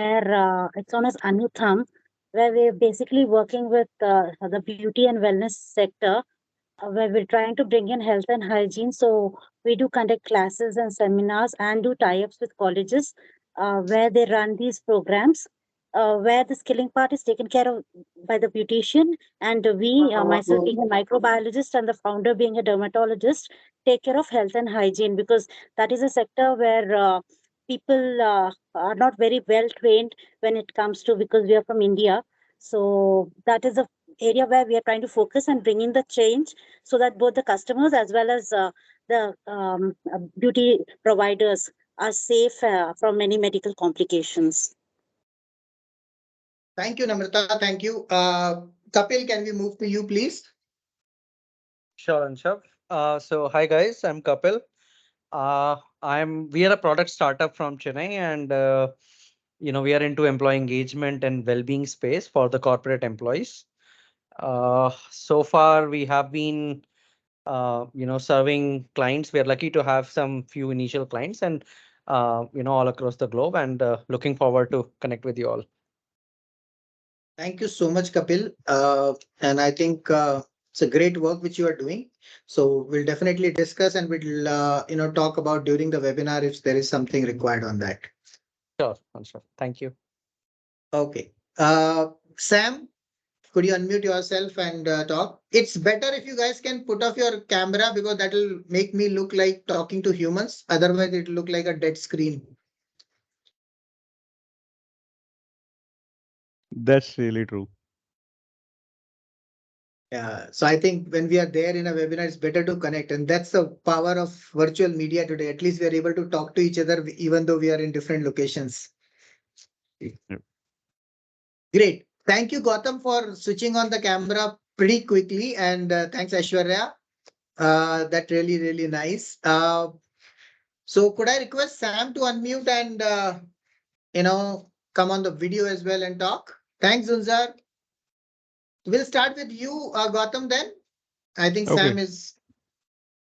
where it's known as Anutham, where we're basically working with the beauty and wellness sector, where we're trying to bring in health and hygiene. So we do conduct classes and seminars and do tie-ups with colleges where they run these programs. Where the skilling part is taken care of by the beautician, and we, myself being a microbiologist and the founder being a dermatologist, take care of health and hygiene, because that is a sector where people are not very well trained when it comes to, because we are from India. So that is a area where we are trying to focus and bring in the change, so that both the customers as well as the beauty providers are safe from many medical complications. Thank you, Namrata. Thank you. Kapil, can we move to you, please? Sure, Anshav. So hi guys, I'm Kapil. We are a product startup from Chennai, and we are into employee engagement and well-being space for the corporate employees. So far, we have been serving clients. We are lucky to have some few initial clients, and all across the globe, and looking forward to connect with you all. Thank you so much, Kapil. And I think it's a great work which you are doing. So we'll definitely discuss, and we'll talk about during the webinar if there is something required on that. Sure, Anshav. Thank you. Okay. Sam, could you unmute yourself and talk? It's better if you guys can put off your camera, because that will make me look like talking to humans. Otherwise, it will look like a dead screen. That's really true. Yeah, so I think when we are there in a webinar, it's better to connect. And that's the power of virtual media today. At least we are able to talk to each other even though we are in different locations. Yep. Great. Thank you, Gautam, for switching on the camera pretty quickly. And thanks, Aishwarya. That really, really nice. So could I request Sam to unmute and, come on the video as well and talk? Thanks, Zunzar. We'll start with you, Gautam, then. I think Okay. Sam is...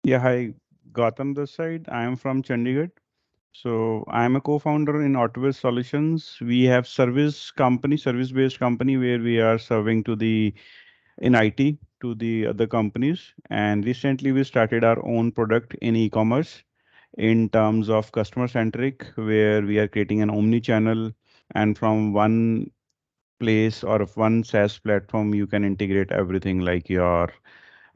Yeah, hi, Gautam this side. I am from Chandigarh. So I am a co-founder in Autovis Solutions. We have service-based company where we are serving to the in IT to the other companies. And recently we started our own product in e-commerce in terms of customer centric, where we are creating an omni-channel, and from one place or of one SaaS platform, you can integrate everything like your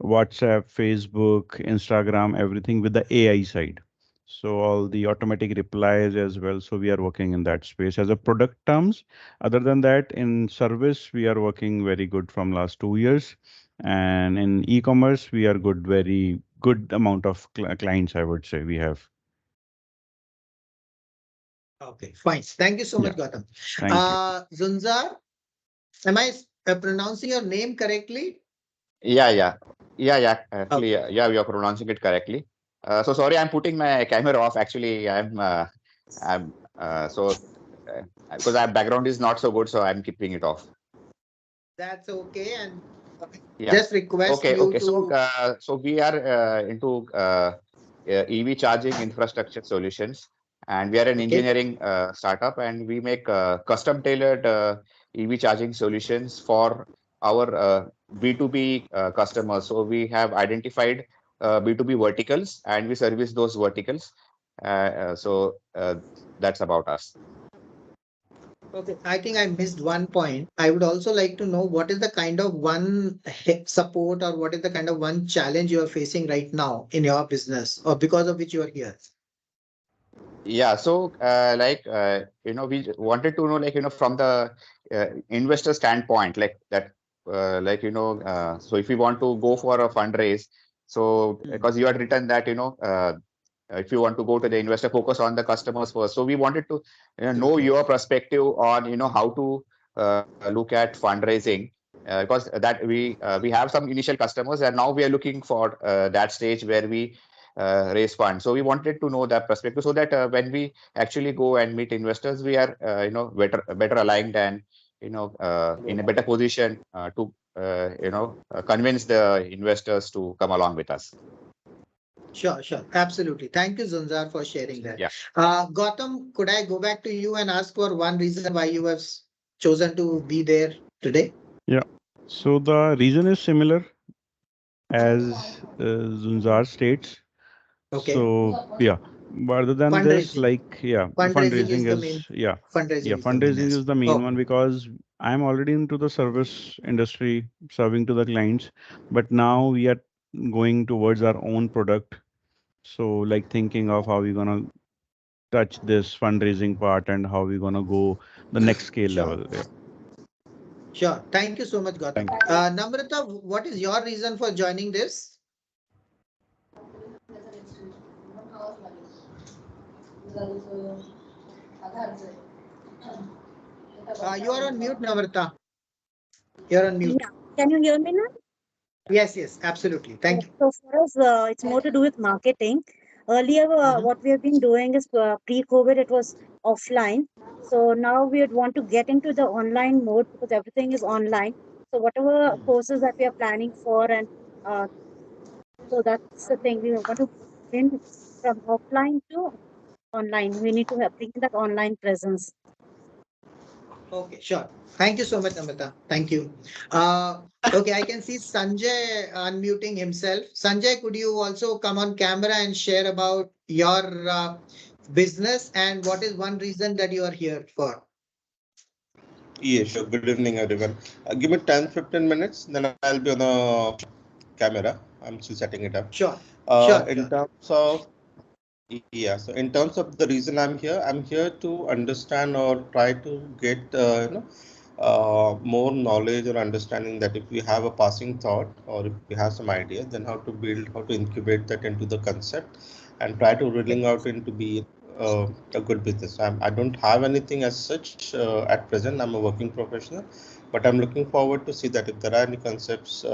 WhatsApp, Facebook, Instagram, everything with the AI side. So all the automatic replies as well. So we are working in that space as a product terms. Other than that, in service, we are working very good from last 2 years. And in e-commerce, we are good, very good amount of clients, I would say we have. Okay, fine. Thank you so much, Gautam. Thank you. Zunzar, am I pronouncing your name correctly? Yeah. Actually, yeah, you are pronouncing it correctly. So sorry, I'm putting my camera off. Actually, because our background is not so good, so I'm keeping it off. That's okay. And Yeah. just request you Okay. to... So we are into EV charging infrastructure solutions, and we are an engineering startup, and we make custom tailored EV charging solutions for our B2B customers. So we have identified B2B verticals, and we service those verticals. That's about us. Okay, I think I missed one point. I would also like to know what is the kind of one support, or what is the kind of one challenge you are facing right now in your business, or because of which you are here. Yeah, so we wanted to know, from the investor standpoint, like that, so if we want to go for a fundraise, so because you had written that, if you want to go to the investor, focus on the customers first. So we wanted to know your perspective on, how to look at fundraising, because that we have some initial customers, and now we are looking for that stage where we raise funds. So we wanted to know that perspective, so that when we actually go and meet investors, we are better aligned, and in a better position to convince the investors to come along with us. Sure, sure. Absolutely. Thank you, Zunzar, for sharing that. Yeah. Gotham, could I go back to you and ask for one reason why you have chosen to be there today? Yeah. So the reason is similar as Zunzar states. Okay. So yeah, but other than this, Fundraising. like yeah, Fundraising is fundraising the is main. yeah, Fundraising is the main fundraising is aspect. the main Okay. one because I'm already into the service industry, serving to the clients, but now we are going towards our own product. So like thinking of how we're gonna touch this fundraising part and how we're gonna go the next scale Sure. level. Yeah. Sure. Thank you so much, Gautam. Thank you. Namrata, what is your reason for joining this? You are on mute, Namrata. You're on mute. Yeah. Can you hear me now? Yes, yes, absolutely. Thank you. So for us, it's more to do with marketing. Earlier, Mhm. what we have been doing is pre-COVID, it was offline. So now we would want to get into the online mode because everything is online. So whatever courses that we are planning for, and uh, so that's the thing we want to bring from offline to online. We need to have bring that online presence. Okay, sure. Thank you so much, Namrata. Thank you. Okay, I can see Sanjay unmuting himself. Sanjay, could you also come on camera and share about your business and what is one reason that you are here for? Yeah, sure. Good evening, everyone. Give me 10-15 minutes, then I'll be on the camera. I'm still setting it up. Sure, sure, In sure. terms of, yeah, so in terms of the reason I'm here to understand or try to get, more knowledge or understanding that if we have a passing thought or if we have some idea, then how to build, how to incubate that into the concept and try to rolling out into be a good business. I don't have anything as such at present. I'm a working professional, but I'm looking forward to see that if there are any concepts,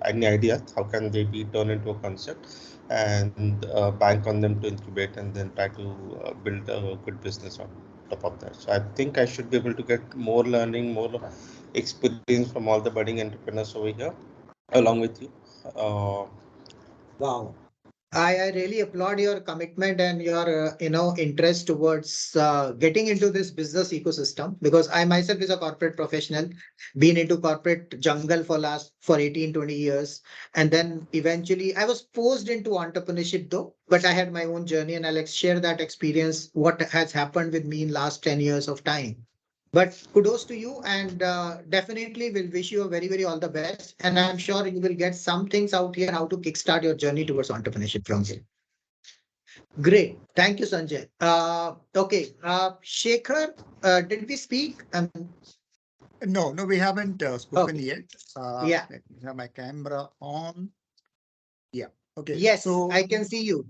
any ideas, how can they be turned into a concept and bank on them to incubate and then try to build a good business on top of that. So I think I should be able to get more learning, more experience from all the budding entrepreneurs over here, along with you. Wow. I really applaud your commitment and your interest towards getting into this business ecosystem because I myself is a corporate professional, been into corporate jungle for 18, 20 years. And then eventually I was forced into entrepreneurship though, but I had my own journey and I'll share that experience, what has happened with me in last 10 years of time. But kudos to you and definitely will wish you a very, very all the best. And I'm sure you will get some things out here how to kickstart your journey towards entrepreneurship from here. Great. Thank you, Sanjay. Okay. Shekhar, did we speak? No, we haven't spoken Okay. yet. Yeah. Let me have my camera on. Yeah. Okay. Yes, So I can see you.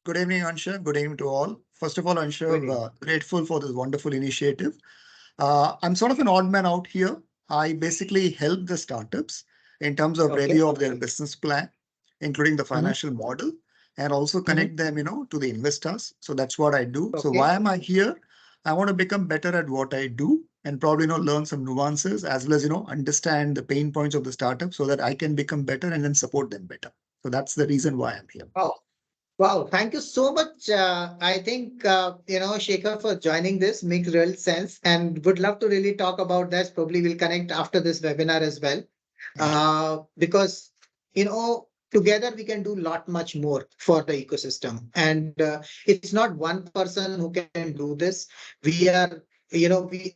good evening, Ansha. Good evening to all. First of all, Good Ansha, evening. grateful for this wonderful initiative. I'm sort of an odd man out here. I basically help the startups in terms of Okay. review of their business plan, including the Mhm. financial model, and also Mhm. connect them, to the investors. So that's what I do. So Okay. why am I here? I want to become better at what I do and probably, learn some nuances as well as, understand the pain points of the startup so that I can become better and then support them better. So that's the reason why I'm here. Wow. Wow, thank you so much. I think, Shekhar, for joining this makes real sense and would love to really talk about that. Probably we'll connect after this webinar as well. Thank you. Because, together we can do a lot much more for the ecosystem. And it's not one person who can do this. We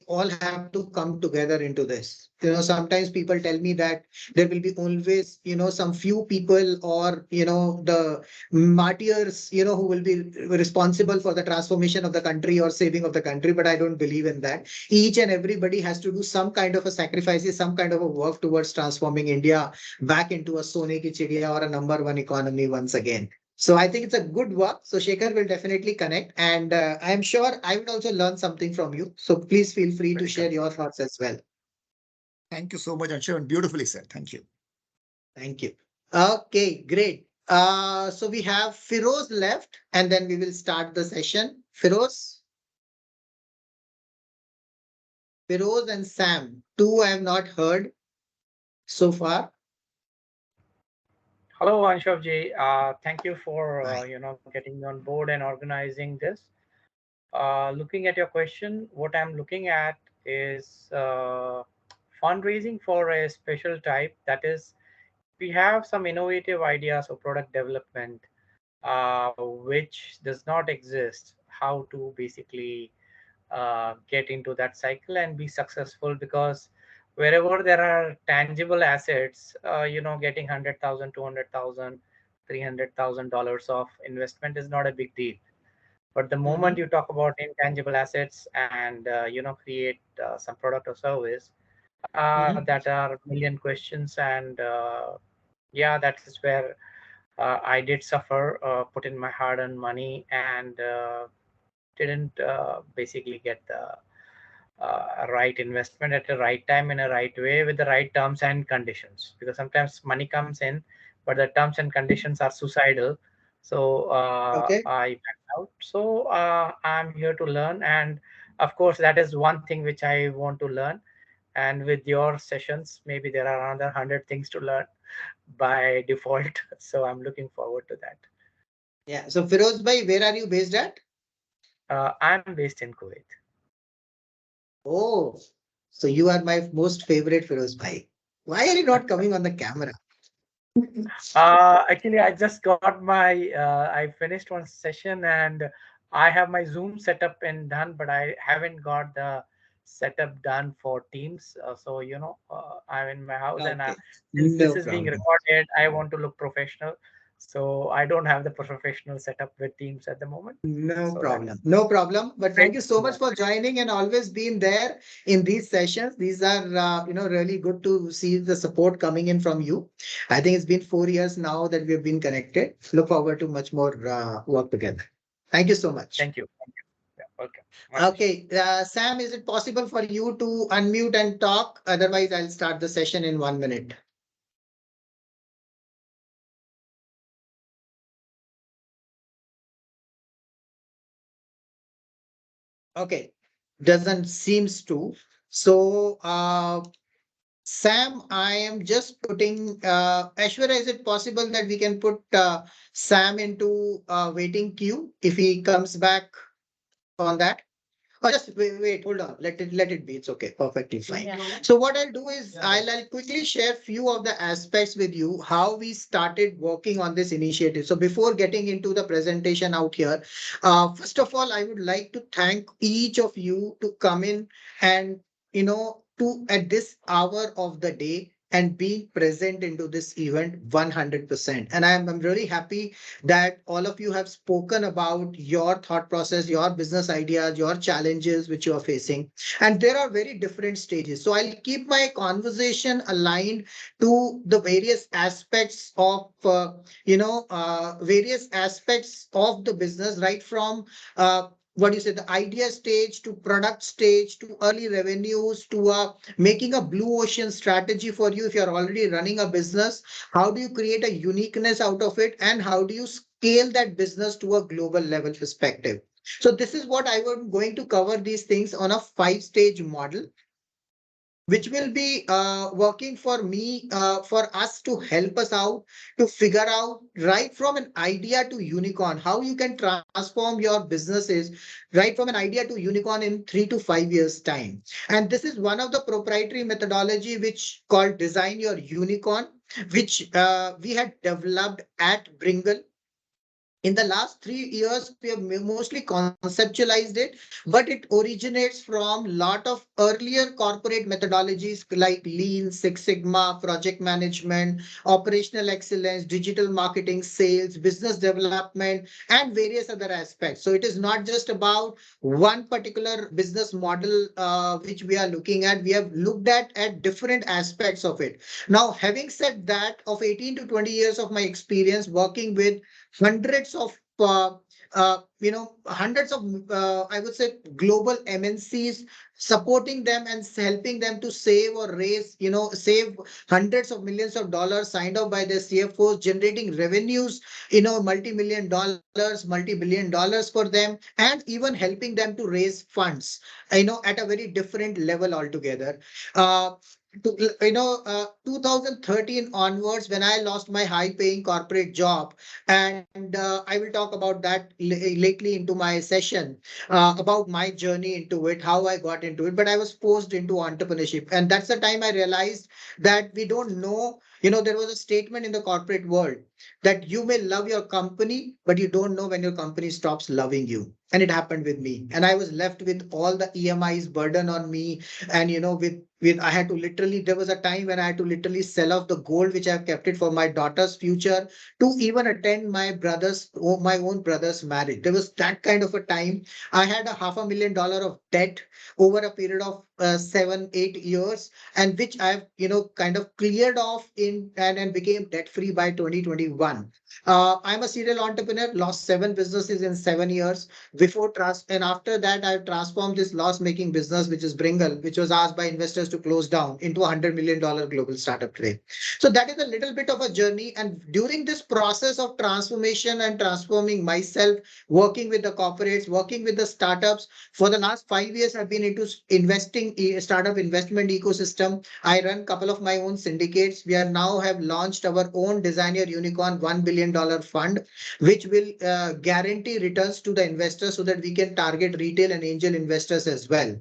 all have to come together into this. Sometimes people tell me that there will be always, some few people or, the martyrs, who will be responsible for the transformation of the country or saving of the country. But I don't believe in that. Each and everybody has to do some kind of a sacrifices, some kind of a work towards transforming India back into a Sone ki Chidiya or a number one economy once again. So I think it's a good work. So Shekhar will definitely connect, and I'm sure I would also learn something from you. So please feel free to Very share kind. your thoughts as well. Thank you so much, Ansha, and beautifully said. Thank you. Thank you. Okay, great. So we have Firoz left, and then we will start the session. Firoz and Sam. Two I have not heard so far. Hello, Anshavji. Thank you for Hi. getting me on board and organizing this. Looking at your question, what I'm looking at is fundraising for a special type. That is, we have some innovative ideas of product development which does not exist. How to basically get into that cycle and be successful, because wherever there are tangible assets, getting 100,000, 200,000, $300,000 of investment is not a big deal. But the moment you talk about intangible assets and create some product or service that are million questions, and yeah, that is where I did suffer, put in my hard-earned money, and didn't basically get the right investment at the right time in a right way with the right terms and conditions. Because sometimes money comes in, but the terms and conditions are suicidal. So Okay. I backed out. So I'm here to learn, and of course that is one thing which I want to learn. And with your sessions, maybe there are another 100 things to learn by default. So I'm looking forward to that. Yeah. So Firoz bhai, where are you based at? I'm based in Kuwait. Oh, so you are my most favorite Firoz bhai. Why are you not coming on the camera? Actually, I just got my, I finished one session and I have my Zoom setup and done, but I haven't got the setup done for Teams. So, I'm in my house, and Okay. since this No is being problem. recorded, I want to look professional. So I don't have the professional setup with Teams at the moment. No So that's problem. No problem. But great. thank you so Yeah. much for joining and always being there in these sessions. These are, really good to see the support coming in from you. I think it's been 4 years now that we've been connected. Look forward to much more work together. Thank you so much. Thank you. Thank you. Yeah, welcome. My pleasure. Okay, Sam, is it possible for you to unmute and talk? Otherwise, I'll start the session in 1 minute. Okay, doesn't seems to. So, Sam, I am just putting Aishwarya, is it possible that we can put Sam into waiting queue if he comes back on that? Oh, just wait, hold on. Let it be. It's okay. Perfectly fine. Yeah. So what I'll do is I'll quickly share few of the aspects with you, how we started working on this initiative. So before getting into the presentation out here, first of all, I would like to thank each of you to come in and, to at this hour of the day and being present into this event 100%. And I'm really happy that all of you have spoken about your thought process, your business ideas, your challenges which you are facing. And there are very different stages. So I'll keep my conversation aligned to the various aspects of, various aspects of the business, right from what do you say, the idea stage to product stage to early revenues to making a blue ocean strategy for you if you're already running a business. How do you create a uniqueness out of it, and how do you scale that business to a global level perspective? So this is what I am going to cover these things on a 5-stage model, which will be working for me, for us to help us out to figure out right from an idea to unicorn, how you can transform your businesses right from an idea to unicorn in 3 to 5 years time. And this is one of the proprietary methodology which called design your unicorn, which we had developed at Bringle. In the last 3 years, we have mostly conceptualized it, but it originates from lot of earlier corporate methodologies like Lean, Six Sigma, project management, operational excellence, digital marketing, sales, business development, and various other aspects. So it is not just about one particular business model which we are looking at. We have looked at different aspects of it. Now, having said that, of 18 to 20 years of my experience working with hundreds of hundreds of I would say global MNCs, supporting them and helping them to save or raise, save hundreds of millions of dollars signed off by their CFOs, generating revenues, multi-million dollars, multi-billion dollars for them, and even helping them to raise funds, at a very different level altogether. 2013 onwards, when I lost my high-paying corporate job, and I will talk about that lately into my session about my journey into it, how I got into it. But I was forced into entrepreneurship, and that's the time I realized that we don't know. There was a statement in the corporate world that you may love your company, but you don't know when your company stops loving you. And it happened with me, and I was left with all the EMIs burden on me, and with I had to literally, there was a time when I had to literally sell off the gold which I've kept it for my daughter's future to even attend my own brother's marriage. There was that kind of a time. I had a $500,000 of debt over a period of 7-8 years, and which I've kind of cleared off and became debt free by 2021. I'm a serial entrepreneur, lost 7 businesses in 7 years and after that I've transformed this loss-making business, which is Bringle, which was asked by investors to close down, into $100 million global startup today. So that is a little bit of a journey. And during this process of transformation and transforming myself, working with the corporates, working with the startups, for the last 5 years, I've been into investing, startup investment ecosystem. I run a couple of my own syndicates. We are now have launched our own Designer Unicorn $1 billion fund, which will guarantee returns to the investors so that we can target retail and angel investors as well,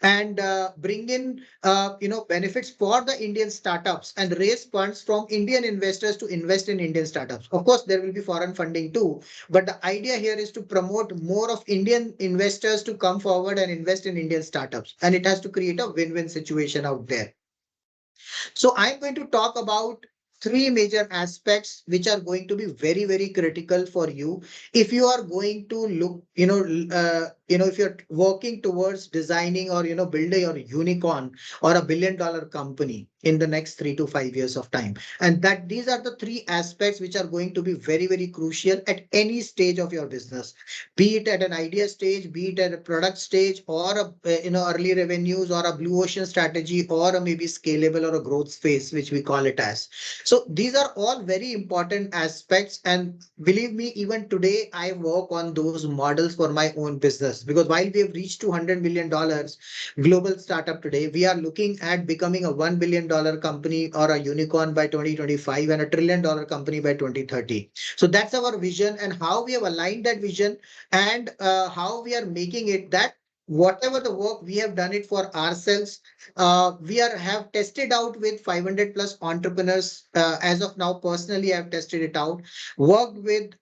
and bring in benefits for the Indian startups and raise funds from Indian investors to invest in Indian startups. Of course, there will be foreign funding too, but the idea here is to promote more of Indian investors to come forward and invest in Indian startups, and it has to create a win-win situation out there. So I'm going to talk about three major aspects which are going to be very, very critical for you if you are going to look, if you're working towards designing or building your unicorn or a billion-dollar company in the next 3 to 5 years of time. And that these are the three aspects which are going to be very, very crucial at any stage of your business, be it at an idea stage, be it at a product stage, or early revenues, or a blue ocean strategy, or a maybe scalable or a growth phase, which we call it as. So these are all very important aspects, and believe me, even today I work on those models for my own business, because while we have reached $200 million global startup today, we are looking at becoming a $1 billion company or a unicorn by 2025 and a $1 trillion company by 2030. So that's our vision, and how we have aligned that vision, and how we are making it that whatever the work we have done it for ourselves, we have tested out with 500 plus entrepreneurs. As of now, personally, I've tested it out, worked with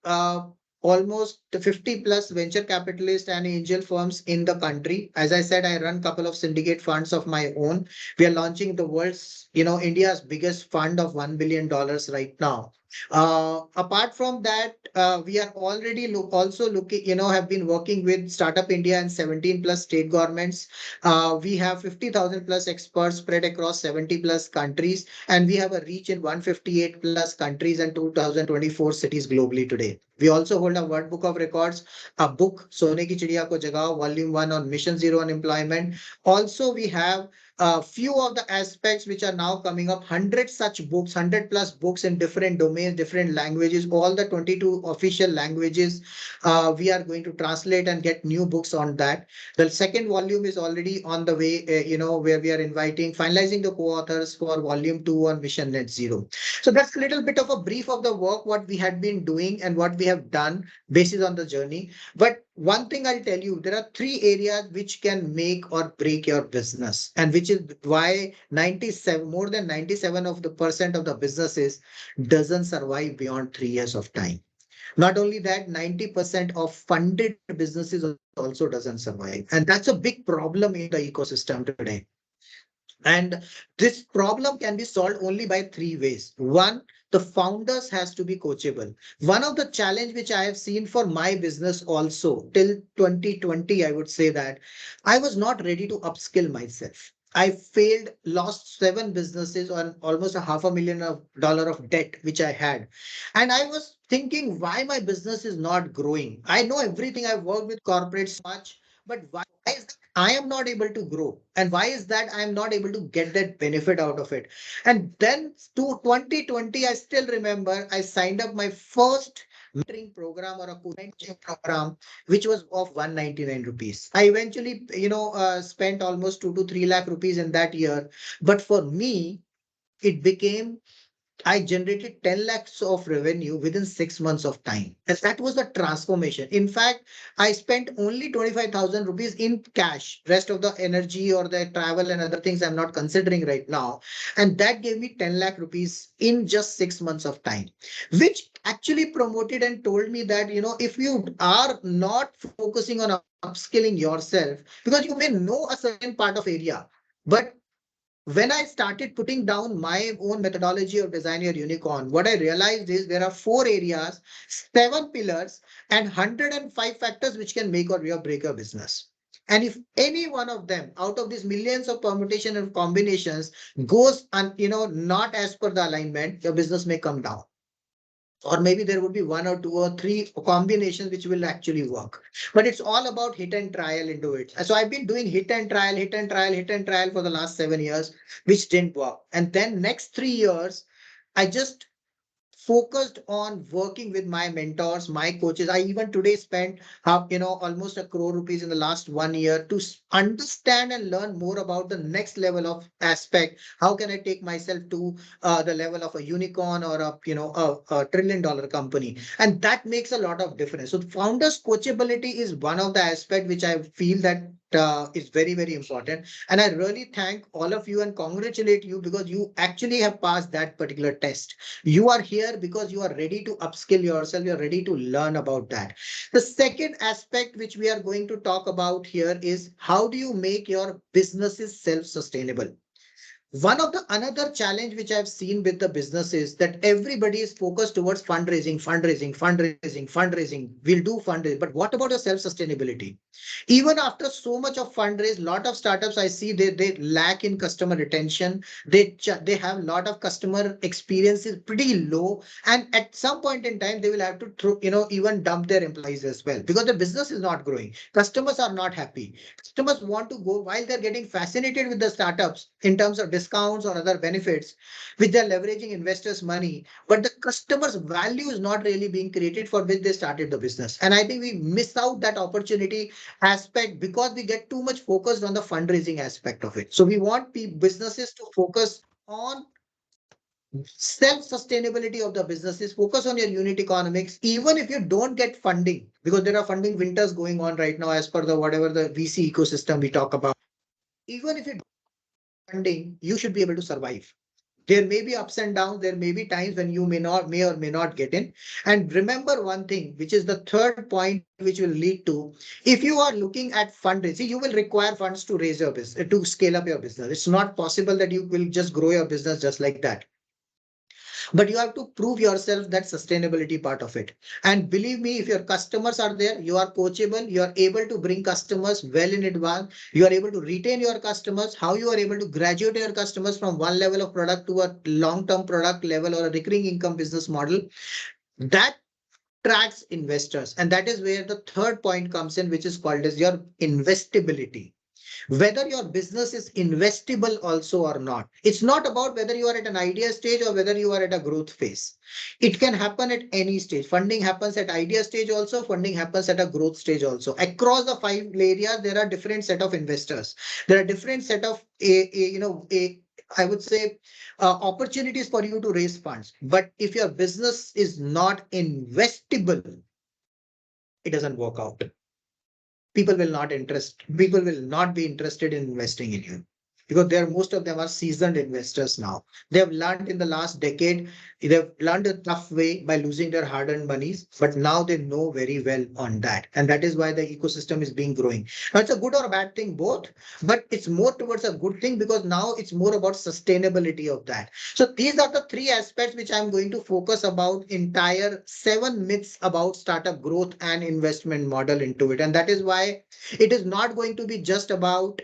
almost 50 plus venture capitalists and angel firms in the country. As I said, I run a couple of syndicate funds of my own. We are launching the world's, India's biggest fund of $1 billion right now. Apart from that, we are already also looking, have been working with Startup India and 17 plus state governments. We have 50,000 plus experts spread across 70 plus countries, and we have a reach in 158 plus countries and 2024 cities globally today. We also hold a World Book of Records, a book, Sone Ki Chidiya Ko Jagao, Volume 1 on Mission Zero Unemployment. Also, we have a few of the aspects which are now coming up, 100 such books, 100 plus books in different domains, different languages, all the 22 official languages. We are going to translate and get new books on that. The second volume is already on the way, where we are finalizing the co-authors for volume 2 on Mission Net Zero. So that's a little bit of a brief of the work, what we had been doing and what we have done based on the journey. But one thing I'll tell you, there are three areas which can make or break your business, and which is why more than 97% of the businesses doesn't survive beyond 3 years of time. Not only that, 90% of funded businesses also doesn't survive. And that's a big problem in the ecosystem today. And this problem can be solved only by three ways. One, the founders has to be coachable. One of the challenge which I have seen for my business also till 2020, I would say that I was not ready to upskill myself. I failed, lost 7 businesses on almost a $500,000 of debt, which I had. And I was thinking why my business is not growing. I know everything. I've worked with corporates much, but why is that I am not able to grow? And why is that I am not able to get that benefit out of it? And then to 2020, I still remember I signed up my first mentoring program or a coaching program, which was of 199 rupees. I eventually, spent almost 2 to 3 lakh rupees in that year. But for me, it became I generated 10 lakhs of revenue within 6 months of time. And that was the transformation. In fact, I spent only 25,000 rupees in cash. Rest of the energy or the travel and other things I'm not considering right now. And that gave me 10 lakh rupees in just 6 months of time, which actually promoted and told me that, if you are not focusing on upskilling yourself, because you may know a certain part of area, but when I started putting down my own methodology of design your unicorn, what I realized is there are 4 areas, 7 pillars, and 105 factors which can make or break your business. And if any one of them out of these millions of permutation and combinations goes and not as per the alignment, your business may come down. Or maybe there would be 1 or 2 or 3 combinations which will actually work. But it's all about hit and trial into it. So I've been doing hit and trial, hit and trial, hit and trial for the last 7 years, which didn't work. And then next 3 years, I just focused on working with my mentors, my coaches. I even today spent almost 1 crore rupees in the last 1 year to understand and learn more about the next level of aspect. How can I take myself to the level of a unicorn or a trillion-dollar company? And that makes a lot of difference. So founders coachability is one of the aspects which I feel that is very, very important. And I really thank all of you and congratulate you because you actually have passed that particular test. You are here because you are ready to upskill yourself. You're ready to learn about that. The second aspect which we are going to talk about here is how do you make your businesses self-sustainable? One of the another challenge which I've seen with the business is that everybody is focused towards fundraising. We'll do fundraising, but what about your self-sustainability? Even after so much of fundraise, lot of startups I see they lack in customer retention. They have a lot of customer experience is pretty low, and at some point in time they will have to even dump their employees as well because the business is not growing. Customers are not happy. Customers want to go while they're getting fascinated with the startups in terms of discounts or other benefits, which they're leveraging investors' money, but the customer's value is not really being created for which they started the business. And I think we miss out that opportunity aspect because we get too much focused on the fundraising aspect of it. So we want businesses to focus on self-sustainability of the businesses, focus on your unit economics, even if you don't get funding, because there are funding winters going on right now as per the whatever the VC ecosystem we talk about. Even if you don't get funding, you should be able to survive. There may be ups and downs. There may be times when you may or may not get in. And remember one thing, which is the third point, which will lead to, if you are looking at fundraising, you will require funds to raise your business, to scale up your business. It's not possible that you will just grow your business just like that. But you have to prove yourself that sustainability part of it. And believe me, if your customers are there, you are coachable, you are able to bring customers well in advance, you are able to retain your customers, how you are able to graduate your customers from one level of product to a long-term product level or a recurring income business model, that attracts investors. And that is where the third point comes in, which is called as your investability. Whether your business is investable also or not. It's not about whether you are at an idea stage or whether you are at a growth phase. It can happen at any stage. Funding happens at idea stage also. Funding happens at a growth stage also. Across the 5 areas, there are different set of investors. There are different set of I would say opportunities for you to raise funds. But if your business is not investable, it doesn't work out. People will not be interested in investing in you because most of them are seasoned investors now. They have learned in the last decade, they've learned a tough way by losing their hard-earned monies, but now they know very well on that. And that is why the ecosystem is being growing. Now it's a good or a bad thing, both, but it's more towards a good thing because now it's more about sustainability of that. So these are the 3 aspects which I'm going to focus about entire 7 myths about startup growth and investment model into it. And that is why it is not going to be just about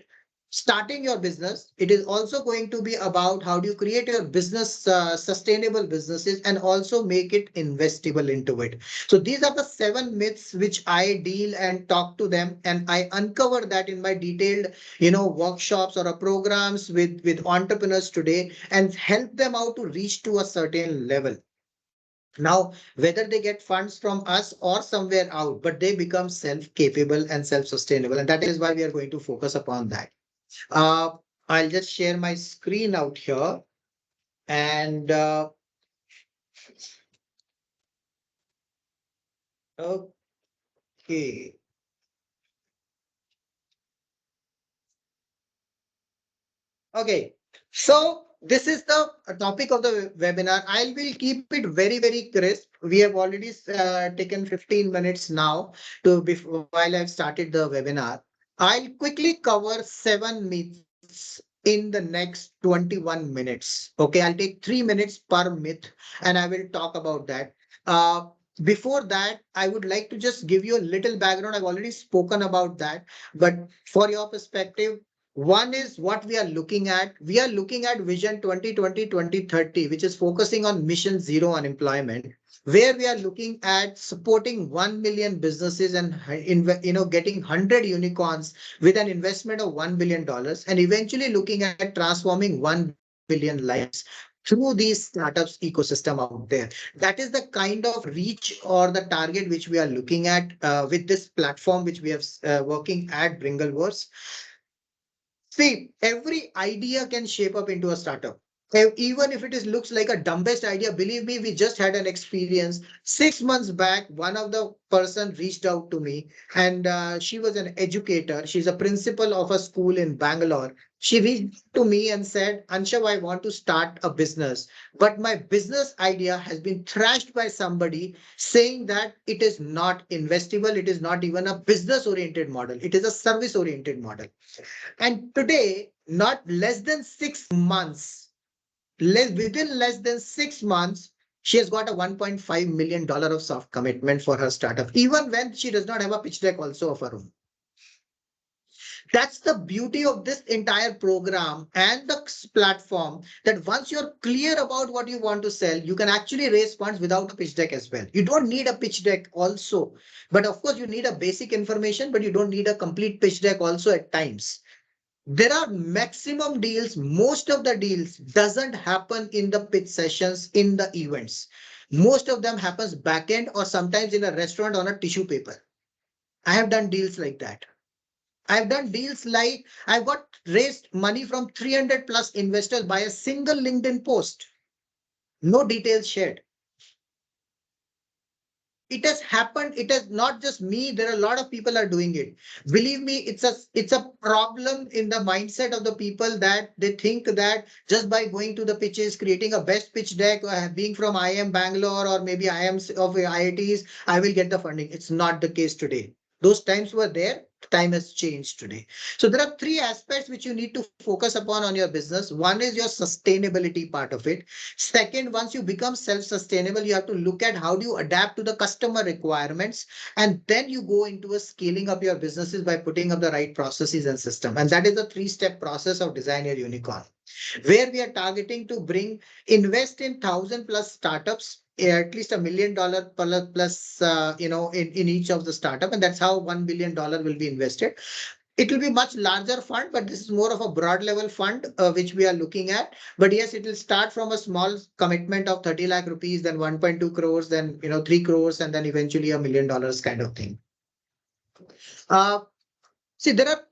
starting your business. It is also going to be about how do you create your business, sustainable businesses, and also make it investable into it. So these are the 7 myths which I deal and talk to them, and I uncover that in my detailed, workshops or programs with entrepreneurs today and help them out to reach to a certain level. Now, whether they get funds from us or somewhere out, but they become self-capable and self-sustainable. And that is why we are going to focus upon that. I'll just share my screen out here. And okay. Okay, so this is the topic of the webinar. I will keep it very, very crisp. We have already taken 15 minutes now while I've started the webinar. I'll quickly cover 7 myths in the next 21 minutes. Okay, I'll take 3 minutes per myth and I will talk about that. Before that, I would like to just give you a little background. I've already spoken about that, but for your perspective, one is what we are looking at. We are looking at Vision 2020-2030, which is focusing on Mission Zero unemployment, where we are looking at supporting 1 million businesses and getting 100 unicorns with an investment of $1 billion, and eventually looking at transforming 1 billion lives through these startups ecosystem out there. That is the kind of reach or the target which we are looking at with this platform which we have working at Bringleverse. See, every idea can shape up into a startup. Even if it looks like a dumbest idea, believe me, we just had an experience. 6 months back, one of the person reached out to me, and she was an educator. She's a principal of a school in Bangalore. She reached to me and said, Anshav, I want to start a business, but my business idea has been thrashed by somebody saying that it is not investable. It is not even a business oriented model. It is a service oriented model. And today, not less than 6 months, within less than 6 months, she has got a $1.5 million of soft commitment for her startup, even when she does not have a pitch deck also of her own. That's the beauty of this entire program and the platform, that once you're clear about what you want to sell, you can actually raise funds without a pitch deck as well. You don't need a pitch deck also, but of course you need a basic information, but you don't need a complete pitch deck also at times. There are maximum deals. Most of the deals doesn't happen in the pitch sessions in the events. Most of them happens back end or sometimes in a restaurant on a tissue paper. I have done deals like that. I've done deals like I've got raised money from 300 plus investors by a single LinkedIn post. No details shared. It has happened. It is not just me. There are a lot of people are doing it. Believe me, it's a problem in the mindset of the people that they think that just by going to the pitches, creating a best pitch deck, being from IIM Bangalore or maybe IIM of IITs, I will get the funding. It's not the case today. Those times were there. Time has changed today. So there are 3 aspects which you need to focus upon on your business. One is your sustainability part of it. Second, once you become self-sustainable, you have to look at how do you adapt to the customer requirements. And then you go into a scaling up your businesses by putting up the right processes and system. And that is the 3-step process of Design Your Unicorn, where we are targeting to invest in 1,000 plus startups, at least $1 million plus, in each of the startup. And that's how $1 billion will be invested. It will be much larger fund, but this is more of a broad level fund, which we are looking at. But yes, it will start from a small commitment of 30 lakh rupees, then 1.2 crores, then 3 crores, and then eventually $1 million kind of thing. See, there are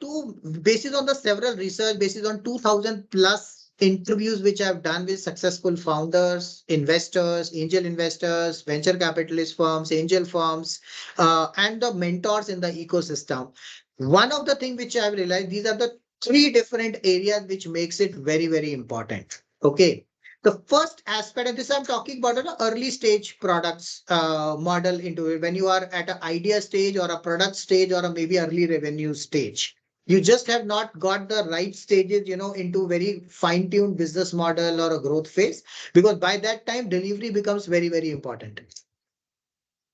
basis on the several research, basis on 2,000 plus interviews which I've done with successful founders, investors, angel investors, venture capitalist firms, angel firms, and the mentors in the ecosystem. One of the things which I've realized, these are the 3 different areas which makes it very, very important. Okay. The first aspect, and this I'm talking about an early stage products model into it, when you are at an idea stage or a product stage or maybe early revenue stage. You just have not got the right stages, into very fine-tuned business model or a growth phase, because by that time delivery becomes very, very important.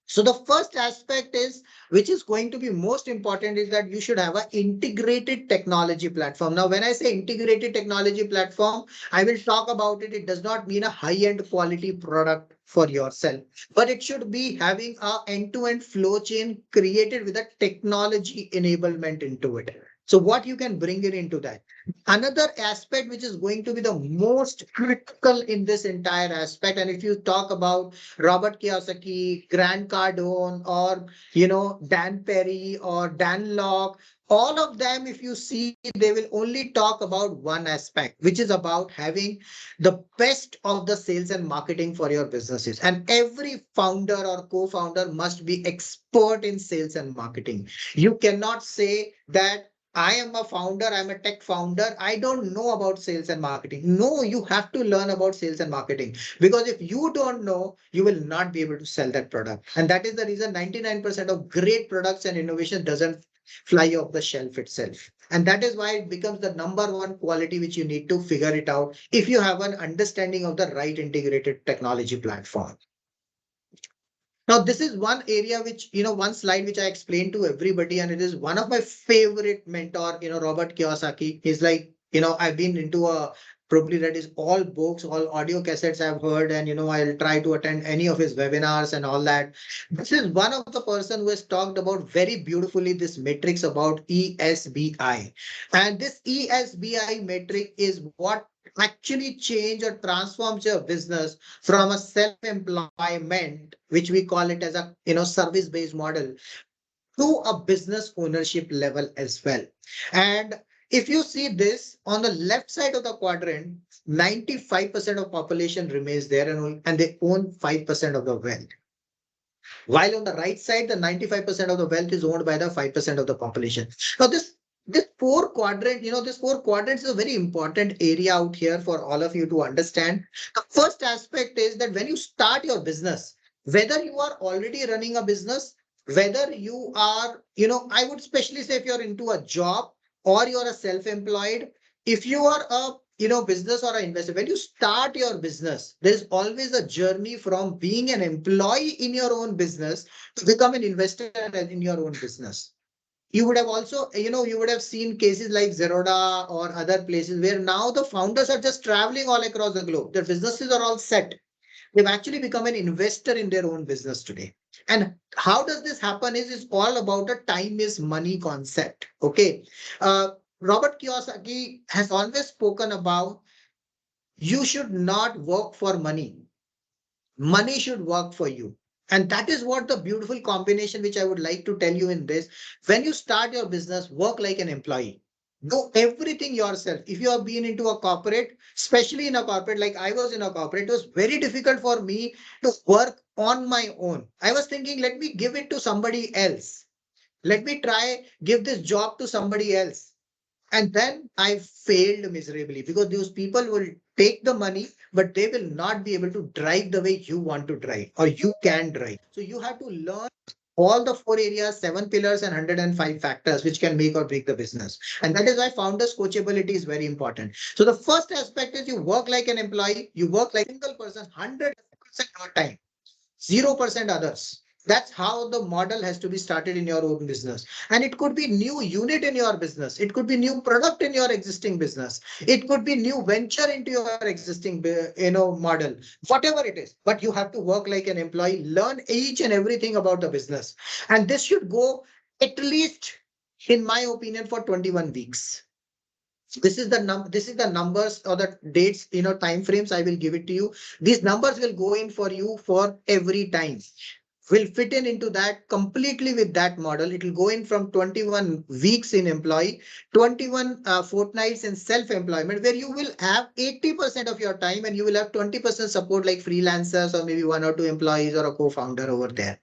So the first aspect is, which is going to be most important, is that you should have an integrated technology platform. Now, when I say integrated technology platform, I will talk about it. It does not mean a high-end quality product for yourself, but it should be having a end-to-end flow chain created with a technology enablement into it. So what you can bring it into that. Another aspect which is going to be the most critical in this entire aspect, and if you talk about Robert Kiyosaki, Grant Cardone, or Dan Perry or Dan Locke, all of them, if you see, they will only talk about one aspect, which is about having the best of the sales and marketing for your businesses. And every founder or co-founder must be expert in sales and marketing. You cannot say that I am a founder, I'm a tech founder, I don't know about sales and marketing. No, you have to learn about sales and marketing, because if you don't know, you will not be able to sell that product. And that is the reason 99% of great products and innovation doesn't fly off the shelf itself. And that is why it becomes the number one quality which you need to figure it out if you have an understanding of the right integrated technology platform. Now, this is one area which, one slide which I explained to everybody, and it is one of my favorite mentor, Robert Kiyosaki. He's like, I've been into probably read his all books, all audio cassettes I've heard, and, I'll try to attend any of his webinars and all that. This is one of the person who has talked about very beautifully this matrix about ESBI. And this ESBI metric is what actually change or transforms your business from a self-employment, which we call it as a service-based model, to a business ownership level as well. And if you see this on the left side of the quadrant, 95% of population remains there, and they own 5% of the wealth. While on the right side, the 95% of the wealth is owned by the 5% of the population. Now, this four quadrant, this four quadrants is a very important area out here for all of you to understand. The first aspect is that when you start your business, whether you are already running a business, whether you are, I would especially say if you're into a job or you're a self-employed, if you are a business or an investor, when you start your business, there's always a journey from being an employee in your own business to become an investor in your own business. You would have also, you would have seen cases like Zerodha or other places where now the founders are just traveling all across the globe. Their businesses are all set. They've actually become an investor in their own business today. And how does this happen is it's all about a time is money concept. Okay. Robert Kiyosaki has always spoken about you should not work for money. Money should work for you. And that is what the beautiful combination which I would like to tell you in this. When you start your business, work like an employee. Do everything yourself. If you have been into a corporate, especially in a corporate, like I was in a corporate, it was very difficult for me to work on my own. I was thinking, let me give it to somebody else. Let me try give this job to somebody else. And then I failed miserably because those people will take the money, but they will not be able to drive the way you want to drive or you can drive. So you have to learn all the four areas, 7 pillars and 105 factors, which can make or break the business. And that is why founders coachability is very important. So the first aspect is you work like an employee, you work like a single person, 100% your time, 0% others. That's how the model has to be started in your own business. And it could be new unit in your business. It could be new product in your existing business. It could be new venture into your existing, model, whatever it is. But you have to work like an employee, learn each and everything about the business. And this should go at least, in my opinion, for 21 weeks. This is the numbers or the dates, time frames. I will give it to you. These numbers will go in for you for every time. Will fit in into that completely with that model. It will go in from 21 weeks in employee, 21 fortnights in self-employment, where you will have 80% of your time and you will have 20% support like freelancers or maybe 1 or 2 employees or a co-founder over there.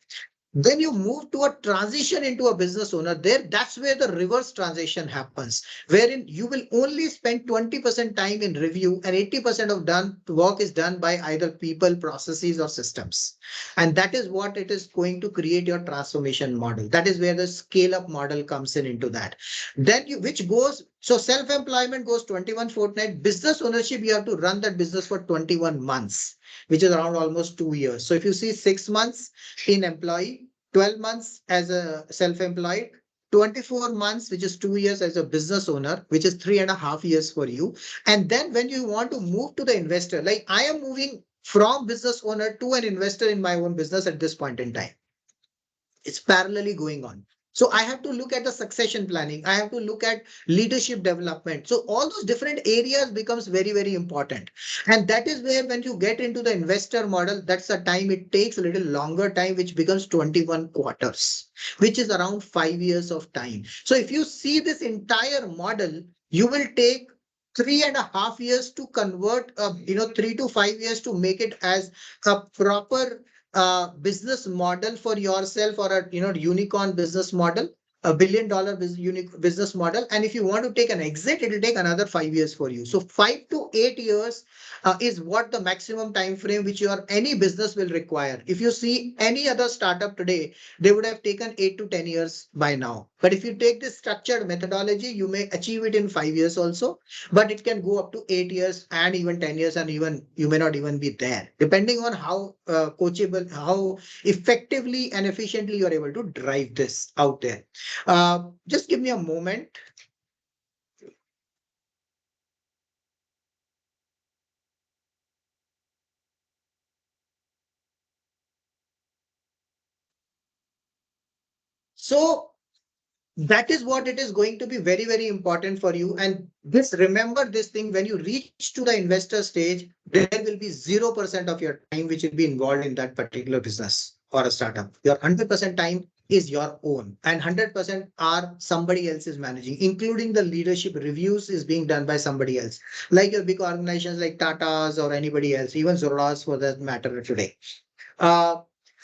When you move to a transition into a business owner, that's where the reverse transition happens, wherein you will only spend 20% time in review and 80% of work is done by either people, processes, or systems. And that is what it is going to create your transformation model. That is where the scale-up model comes in into that. Then so self-employment goes 21 fortnight. Business ownership, you have to run that business for 21 months, which is around almost 2 years. So if you see 6 months in employee, 12 months as a self-employed, 24 months, which is 2 years as a business owner, which is 3.5 years for you. And then when you want to move to the investor, like I am moving from business owner to an investor in my own business at this point in time. It's parallelly going on. So I have to look at the succession planning. I have to look at leadership development. So all those different areas becomes very, very important. And that is where when you get into the investor model, that's the time it takes a little longer time, which becomes 21 quarters, which is around 5 years of time. So if you see this entire model, you will take 3.5 years to convert, 3 to 5 years to make it as a proper business model for yourself, or a unicorn business model, $1 billion business model. And if you want to take an exit, it will take another 5 years for you. So 5 to 8 years is what the maximum time frame which your any business will require. If you see any other startup today, they would have taken 8 to 10 years by now. But if you take this structured methodology, you may achieve it in 5 years also, but it can go up to 8 years and even 10 years, and even you may not even be there, depending on how coachable, how effectively and efficiently you're able to drive this out there. Just give me a moment. So that is what it is going to be very, very important for you. And this, remember this thing, when you reach to the investor stage, there will be 0% of your time which will be involved in that particular business or a startup. Your 100% time is your own, and 100% are somebody else is managing, including the leadership reviews is being done by somebody else, like your big organizations like Tata's or anybody else, even Zorolas for that matter today. Uh,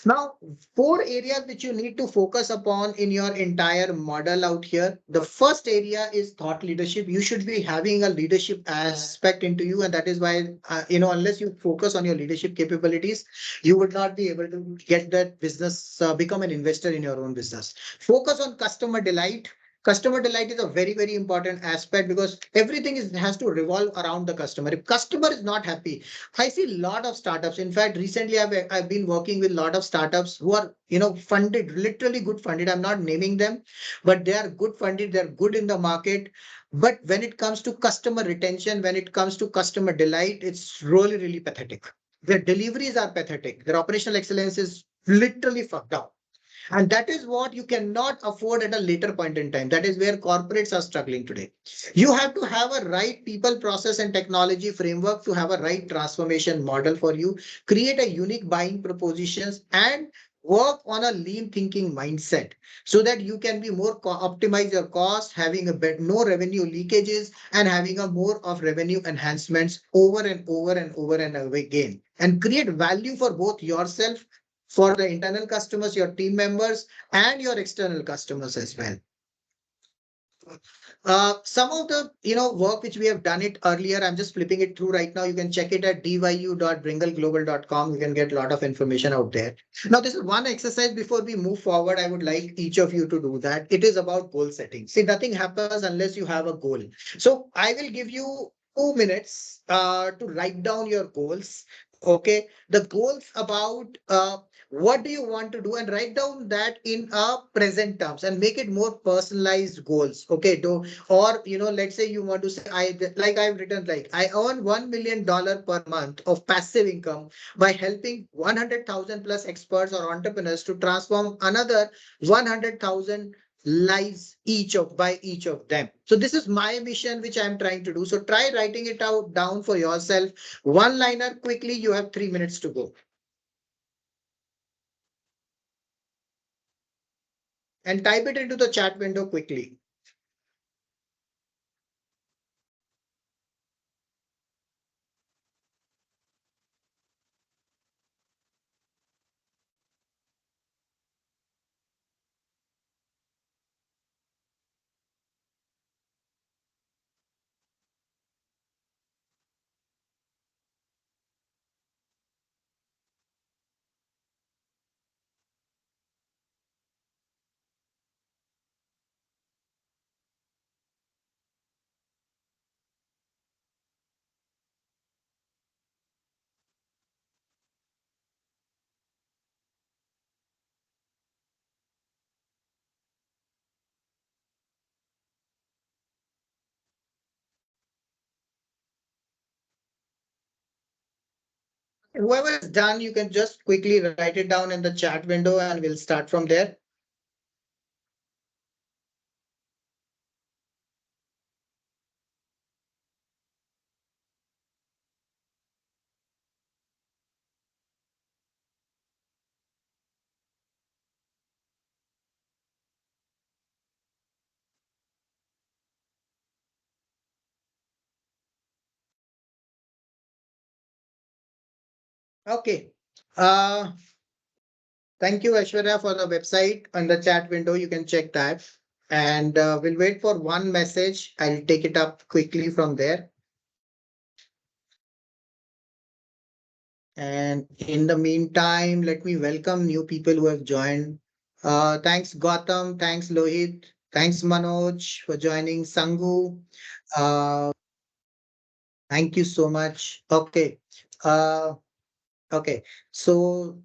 Now, 4 areas which you need to focus upon in your entire model out here. The first area is thought leadership. You should be having a leadership aspect into you, and that is why, unless you focus on your leadership capabilities, you would not be able to get that business, become an investor in your own business. Focus on customer delight. Customer delight is a very, very important aspect, because everything has to revolve around the customer. If customer is not happy, I see a lot of startups. In fact, recently I've been working with a lot of startups who are, funded, literally good funded. I'm not naming them, but they are good funded. They're good in the market. But when it comes to customer retention, when it comes to customer delight, it's really, really pathetic. Their deliveries are pathetic. Their operational excellence is literally fucked up. And that is what you cannot afford at a later point in time. That is where corporates are struggling today. You have to have a right people, process, and technology framework to have a right transformation model for you, create a unique buying propositions, and work on a lean thinking mindset, so that you can be more optimize your cost, having a no revenue leakages, and having a more of revenue enhancements over and over and over and over again, and create value for both yourself, for the internal customers, your team members, and your external customers as well. Some of the work which we have done it earlier, I'm just flipping it through right now. You can check it at dyu.bringelglobal.com. You can get a lot of information out there. Now, this is one exercise. Before we move forward, I would like each of you to do that. It is about goal setting. See, nothing happens unless you have a goal. So I will give you 2 minutes to write down your goals. Okay, the goals about what do you want to do, and write down that in a present terms and make it more personalized goals. Okay, or let's say you want to say, I've written, like, I earn $1 million per month of passive income by helping 100,000 plus experts or entrepreneurs to transform another 100,000 lives by each of them. So this is my mission which I'm trying to do. So try writing it out down for yourself. One liner quickly. You have 3 minutes to go. And type it into the chat window quickly. Whoever is done, you can just quickly write it down in the chat window and we'll start from there. Okay. Thank you, Aishwarya, for the website and the chat window. You can check that. And we'll wait for one message. I'll take it up quickly from there. And in the meantime, let me welcome new people who have joined. Thanks, Gautam. Thanks, Lohit. Thanks, Manoj, for joining. Sangu. Thank you so much. Okay. Okay. So,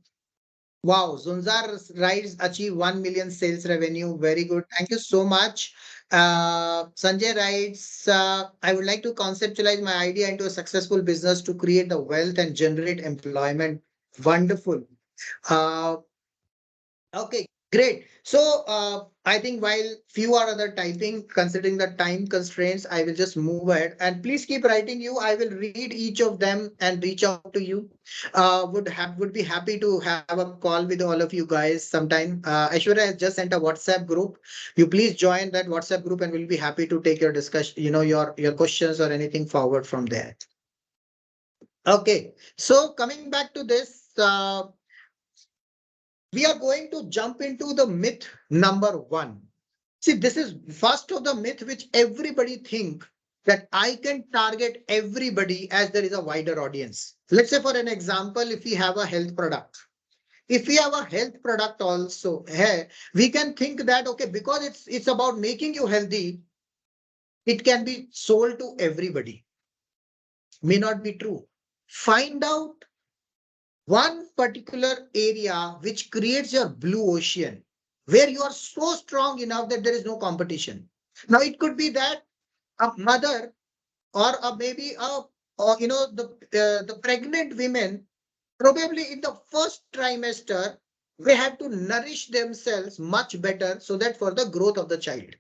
wow, Zunzar Rides achieve 1 million sales revenue. Very good. Thank you so much. Sanjay writes, I would like to conceptualize my idea into a successful business to create the wealth and generate employment. Wonderful. Uh, Okay, great. So I think while few are other typing, considering the time constraints, I will just move ahead and please keep writing you. I will read each of them and reach out to you. Would be happy to have a call with all of you guys sometime. Aishwarya has just sent a WhatsApp group. You please join that WhatsApp group and we'll be happy to take your discussion, your questions or anything forward from there. Okay, so coming back to this, we are going to jump into the myth number 1. See, this is first of the myth which everybody think that I can target everybody as there is a wider audience. Let's say for an example, if we have a health product. If we have a health product also, we can think that, okay, because it's about making you healthy, it can be sold to everybody. May not be true. Find out one particular area which creates your blue ocean, where you are so strong enough that there is no competition. Now, it could be that a mother or maybe the pregnant women, probably in the first trimester, they have to nourish themselves much better so that for the growth of the child.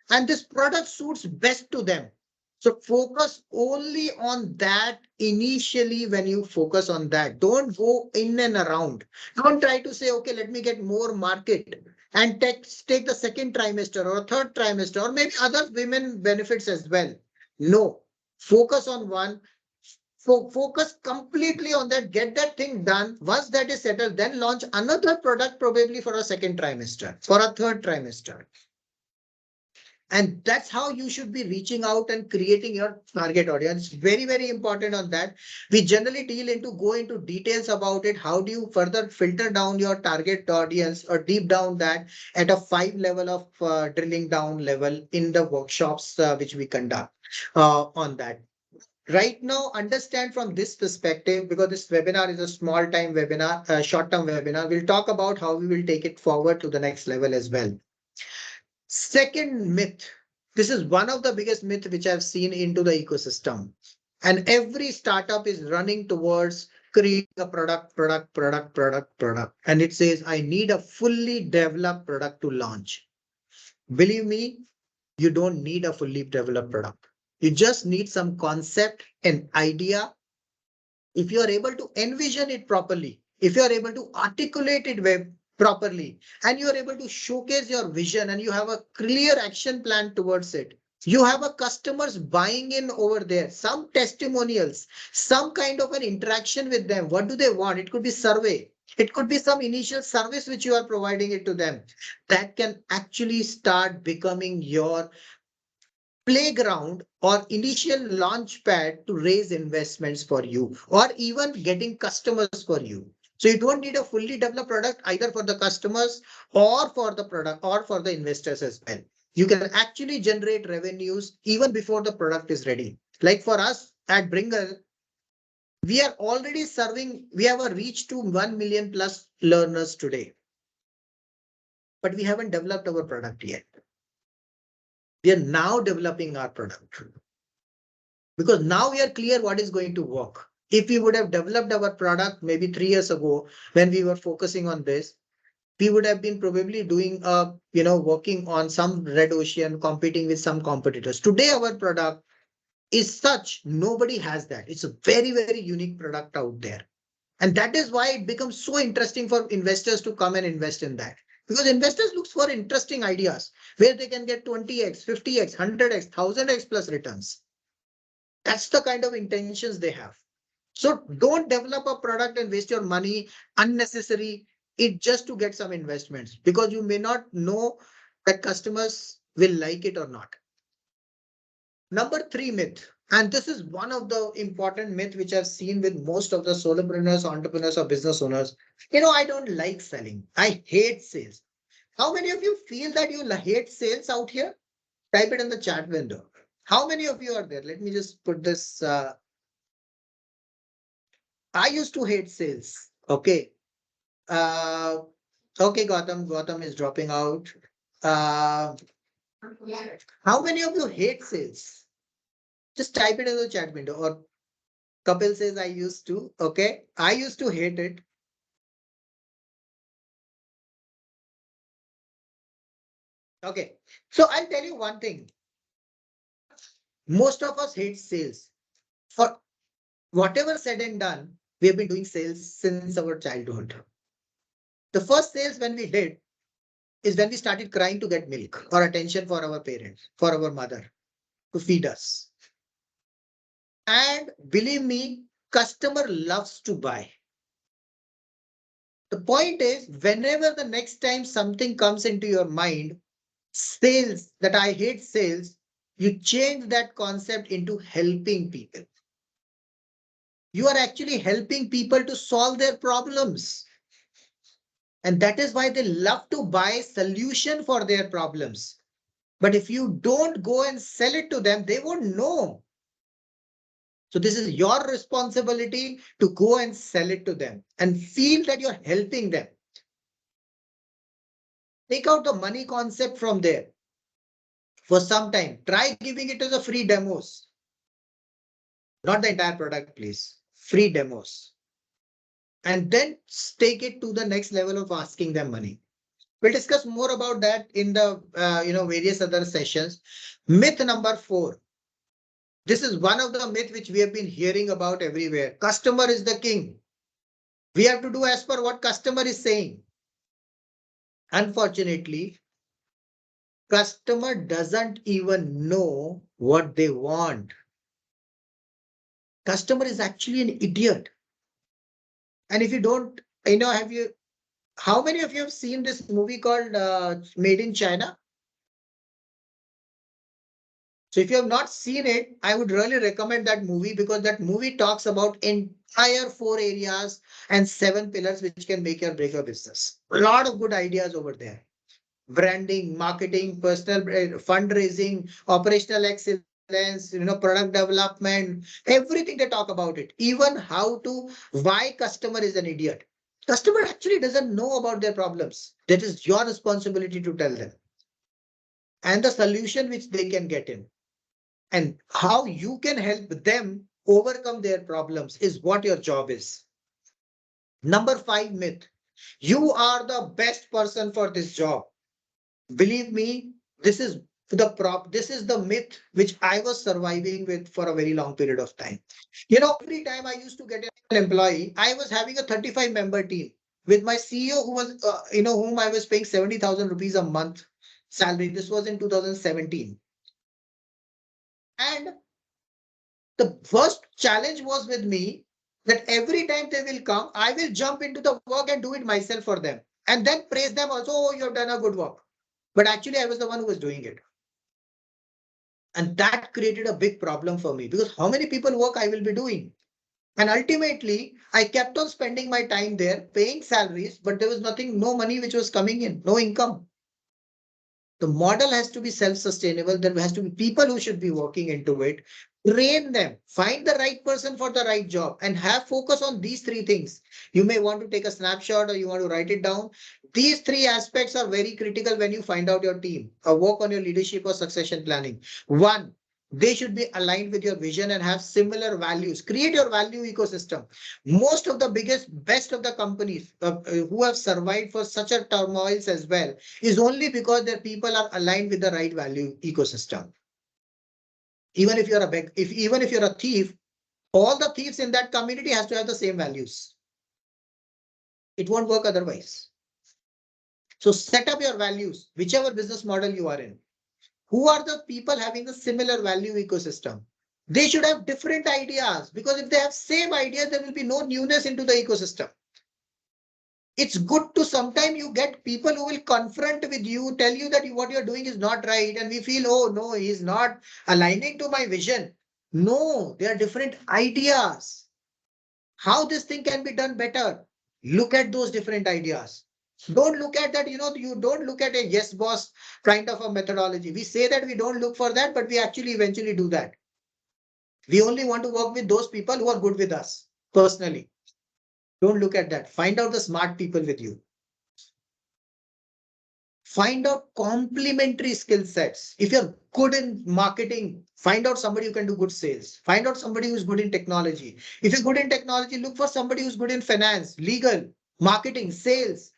And this product suits best to them. So focus only on that initially. When you focus on that, don't go in and around. Don't try to say, okay, let me get more market and take the second trimester or third trimester or maybe other women benefits as well. No, focus on one. Focus completely on that, get that thing done. Once that is settled, then launch another product probably for a second trimester, for a third trimester. And that's how you should be reaching out and creating your target audience. Very, very important on that. We generally go into details about it. How do you further filter down your target audience or deep down that at a 5 level of drilling down level in the workshops which we conduct on that. Right now, understand from this perspective, because this webinar is a small time webinar, short term webinar, we'll talk about how we will take it forward to the next level as well. Second myth. This is one of the biggest myths which I've seen into the ecosystem. And every startup is running towards creating a product. And it says, I need a fully developed product to launch. Believe me, you don't need a fully developed product. You just need some concept and idea. If you are able to envision it properly, if you are able to articulate it properly, and you are able to showcase your vision and you have a clear action plan towards it, you have a customers buying in over there, some testimonials, some kind of an interaction with them. What do they want? It could be survey. It could be some initial service which you are providing it to them. That can actually start becoming your playground or initial launch pad to raise investments for you or even getting customers for you. So you don't need a fully developed product either for the customers or for the product or for the investors as well. You can actually generate revenues even before the product is ready. Like for us at Bringle, we are already serving, we have a reach to 1 million plus learners today, but we haven't developed our product yet. We are now developing our product because now we are clear what is going to work. If we would have developed our product maybe 3 years ago when we were focusing on this, we would have been probably doing working on some red ocean, competing with some competitors. Today our product is such, nobody has that. It's a very, very unique product out there. And that is why it becomes so interesting for investors to come and invest in that. Because investors look for interesting ideas where they can get 20x, 50x, 100x, 1000x plus returns. That's the kind of intentions they have. So don't develop a product and waste your money unnecessary it just to get some investments, because you may not know that customers will like it or not. Number 3 myth, and this is one of the important myth which I've seen with most of the solopreneurs, entrepreneurs, or business owners. I don't like selling. I hate sales. How many of you feel that you hate sales out here? Type it in the chat window. How many of you are there? Let me just put this. I used to hate sales. Okay. Okay, Gautam is dropping out. How many of you hate sales? Just type it in the chat window. Or Kapil says I used to. Okay. I used to hate it. Okay. So I'll tell you one thing. Most of us hate sales. For whatever said and done, we have been doing sales since our childhood. The first sales when we did is when we started crying to get milk or attention for our parents, for our mother, to feed us. And believe me, customer loves to buy. The point is, whenever the next time something comes into your mind, sales, that I hate sales, you change that concept into helping people. You are actually helping people to solve their problems. And that is why they love to buy solution for their problems. But if you don't go and sell it to them, they won't know. So this is your responsibility to go and sell it to them and feel that you're helping them. Take out the money concept from there for some time. Try giving it as a free demos. Not the entire product, please. Free demos. And then take it to the next level of asking them money. We'll discuss more about that in the various other sessions. Myth number 4. This is one of the myths which we have been hearing about everywhere. Customer is the king. We have to do as per what customer is saying. Unfortunately, customer doesn't even know what they want. Customer is actually an idiot. And if you don't, how many of you have seen this movie called Made in China? So if you have not seen it, I would really recommend that movie, because that movie talks about entire 4 areas and 7 pillars which can make or break your business. A lot of good ideas over there. Branding, marketing, personal fundraising, operational excellence, product development, everything they talk about it. Even why customer is an idiot. Customer actually doesn't know about their problems. That is your responsibility to tell them. And the solution which they can get in. And how you can help them overcome their problems is what your job is. Number 5 myth. You are the best person for this job. Believe me, this is the myth which I was surviving with for a very long period of time. Every time I used to get an employee, I was having a 35-member team with my CEO who was, whom I was paying 70,000 rupees a month salary. This was in 2017. And the first challenge was with me that every time they will come, I will jump into the work and do it myself for them. And then praise them also, oh, you have done a good work. But actually, I was the one who was doing it. And that created a big problem for me, because how many people work I will be doing? And ultimately, I kept on spending my time there, paying salaries, but there was no money which was coming in, no income. The model has to be self-sustainable. There has to be people who should be working into it. Train them, find the right person for the right job, and have focus on these 3 things. You may want to take a snapshot or you want to write it down. These 3 aspects are very critical when you find out your team or work on your leadership or succession planning. 1, they should be aligned with your vision and have similar values. Create your value ecosystem. Most of the best of the companies who have survived for such a turmoils as well is only because their people are aligned with the right value ecosystem. Even if you're a thief, all the thieves in that community has to have the same values. It won't work otherwise. So set up your values, whichever business model you are in. Who are the people having the similar value ecosystem? They should have different ideas, because if they have same ideas, there will be no newness into the ecosystem. It's good to sometimes you get people who will confront with you, tell you that what you're doing is not right, and we feel, oh no, he's not aligning to my vision. No, there are different ideas. How this thing can be done better? Look at those different ideas. Don't look at that, you don't look at a yes boss kind of a methodology. We say that we don't look for that, but we actually eventually do that. We only want to work with those people who are good with us personally. Don't look at that. Find out the smart people with you. Find out complementary skill sets. If you're good in marketing, find out somebody who can do good sales. Find out somebody who's good in technology. If you're good in technology, look for somebody who's good in finance, legal, marketing, sales.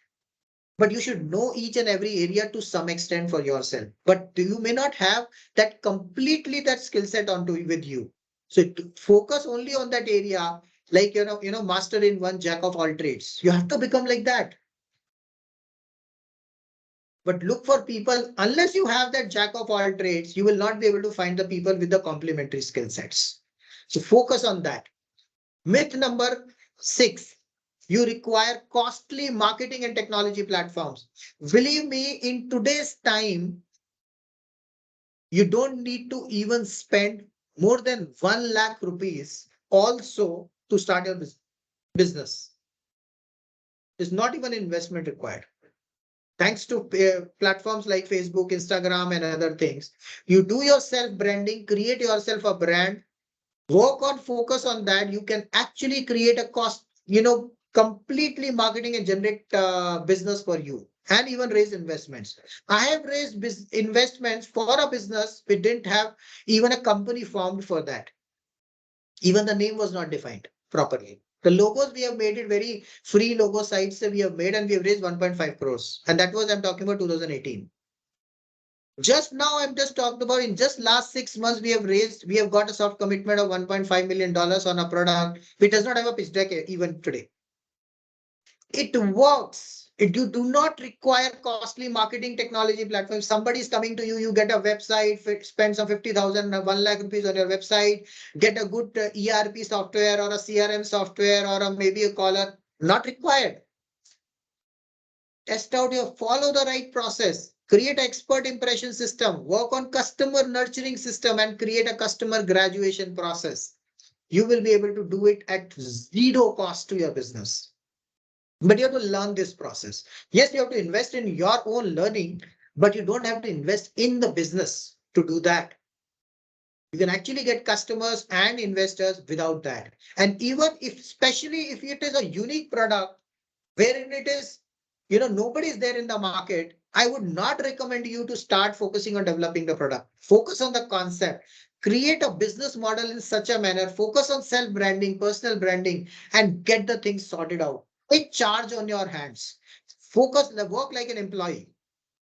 But you should know each and every area to some extent for yourself. But you may not have that completely that skill set onto with you. So to focus only on that area, like master in one, jack of all trades. You have to become like that. But look for people, unless you have that jack of all trades, you will not be able to find the people with the complementary skill sets. So focus on that. Myth number 6, you require costly marketing and technology platforms. Believe me, in today's time, you don't need to even spend more than 1 lakh rupees also to start your business. There's not even investment required. Thanks to platforms like Facebook, Instagram, and other things, you do your self branding, create yourself a brand, work on, focus on that. You can actually create a cost, completely marketing and generate business for you, and even raise investments. I have raised investments for a business. We didn't have even a company formed for that. Even the name was not defined properly. The logos, we have made it very free logo sites that we have made, and we have raised 1.5 crores. And that was, I'm talking about 2018. Just now, I'm just talking about in just last 6 months, we have got a soft commitment of $1.5 million on a product which does not have a pitch deck even today. It works. You do not require costly marketing technology platforms. Somebody is coming to you, you get a website, spend some 50,000, 1 lakh rupees on your website, get a good ERP software or a CRM software or maybe a caller. Not required. Test out follow the right process, create an expert impression system, work on customer nurturing system, and create a customer graduation process. You will be able to do it at zero cost to your business. But you have to learn this process. Yes, you have to invest in your own learning, but you don't have to invest in the business to do that. You can actually get customers and investors without that. And even especially if it is a unique product, wherein it is, nobody is there in the market, I would not recommend you to start focusing on developing the product. Focus on the concept. Create a business model in such a manner. Focus on self-branding, personal branding, and get the things sorted out. Take charge on your hands. Focus, work like an employee.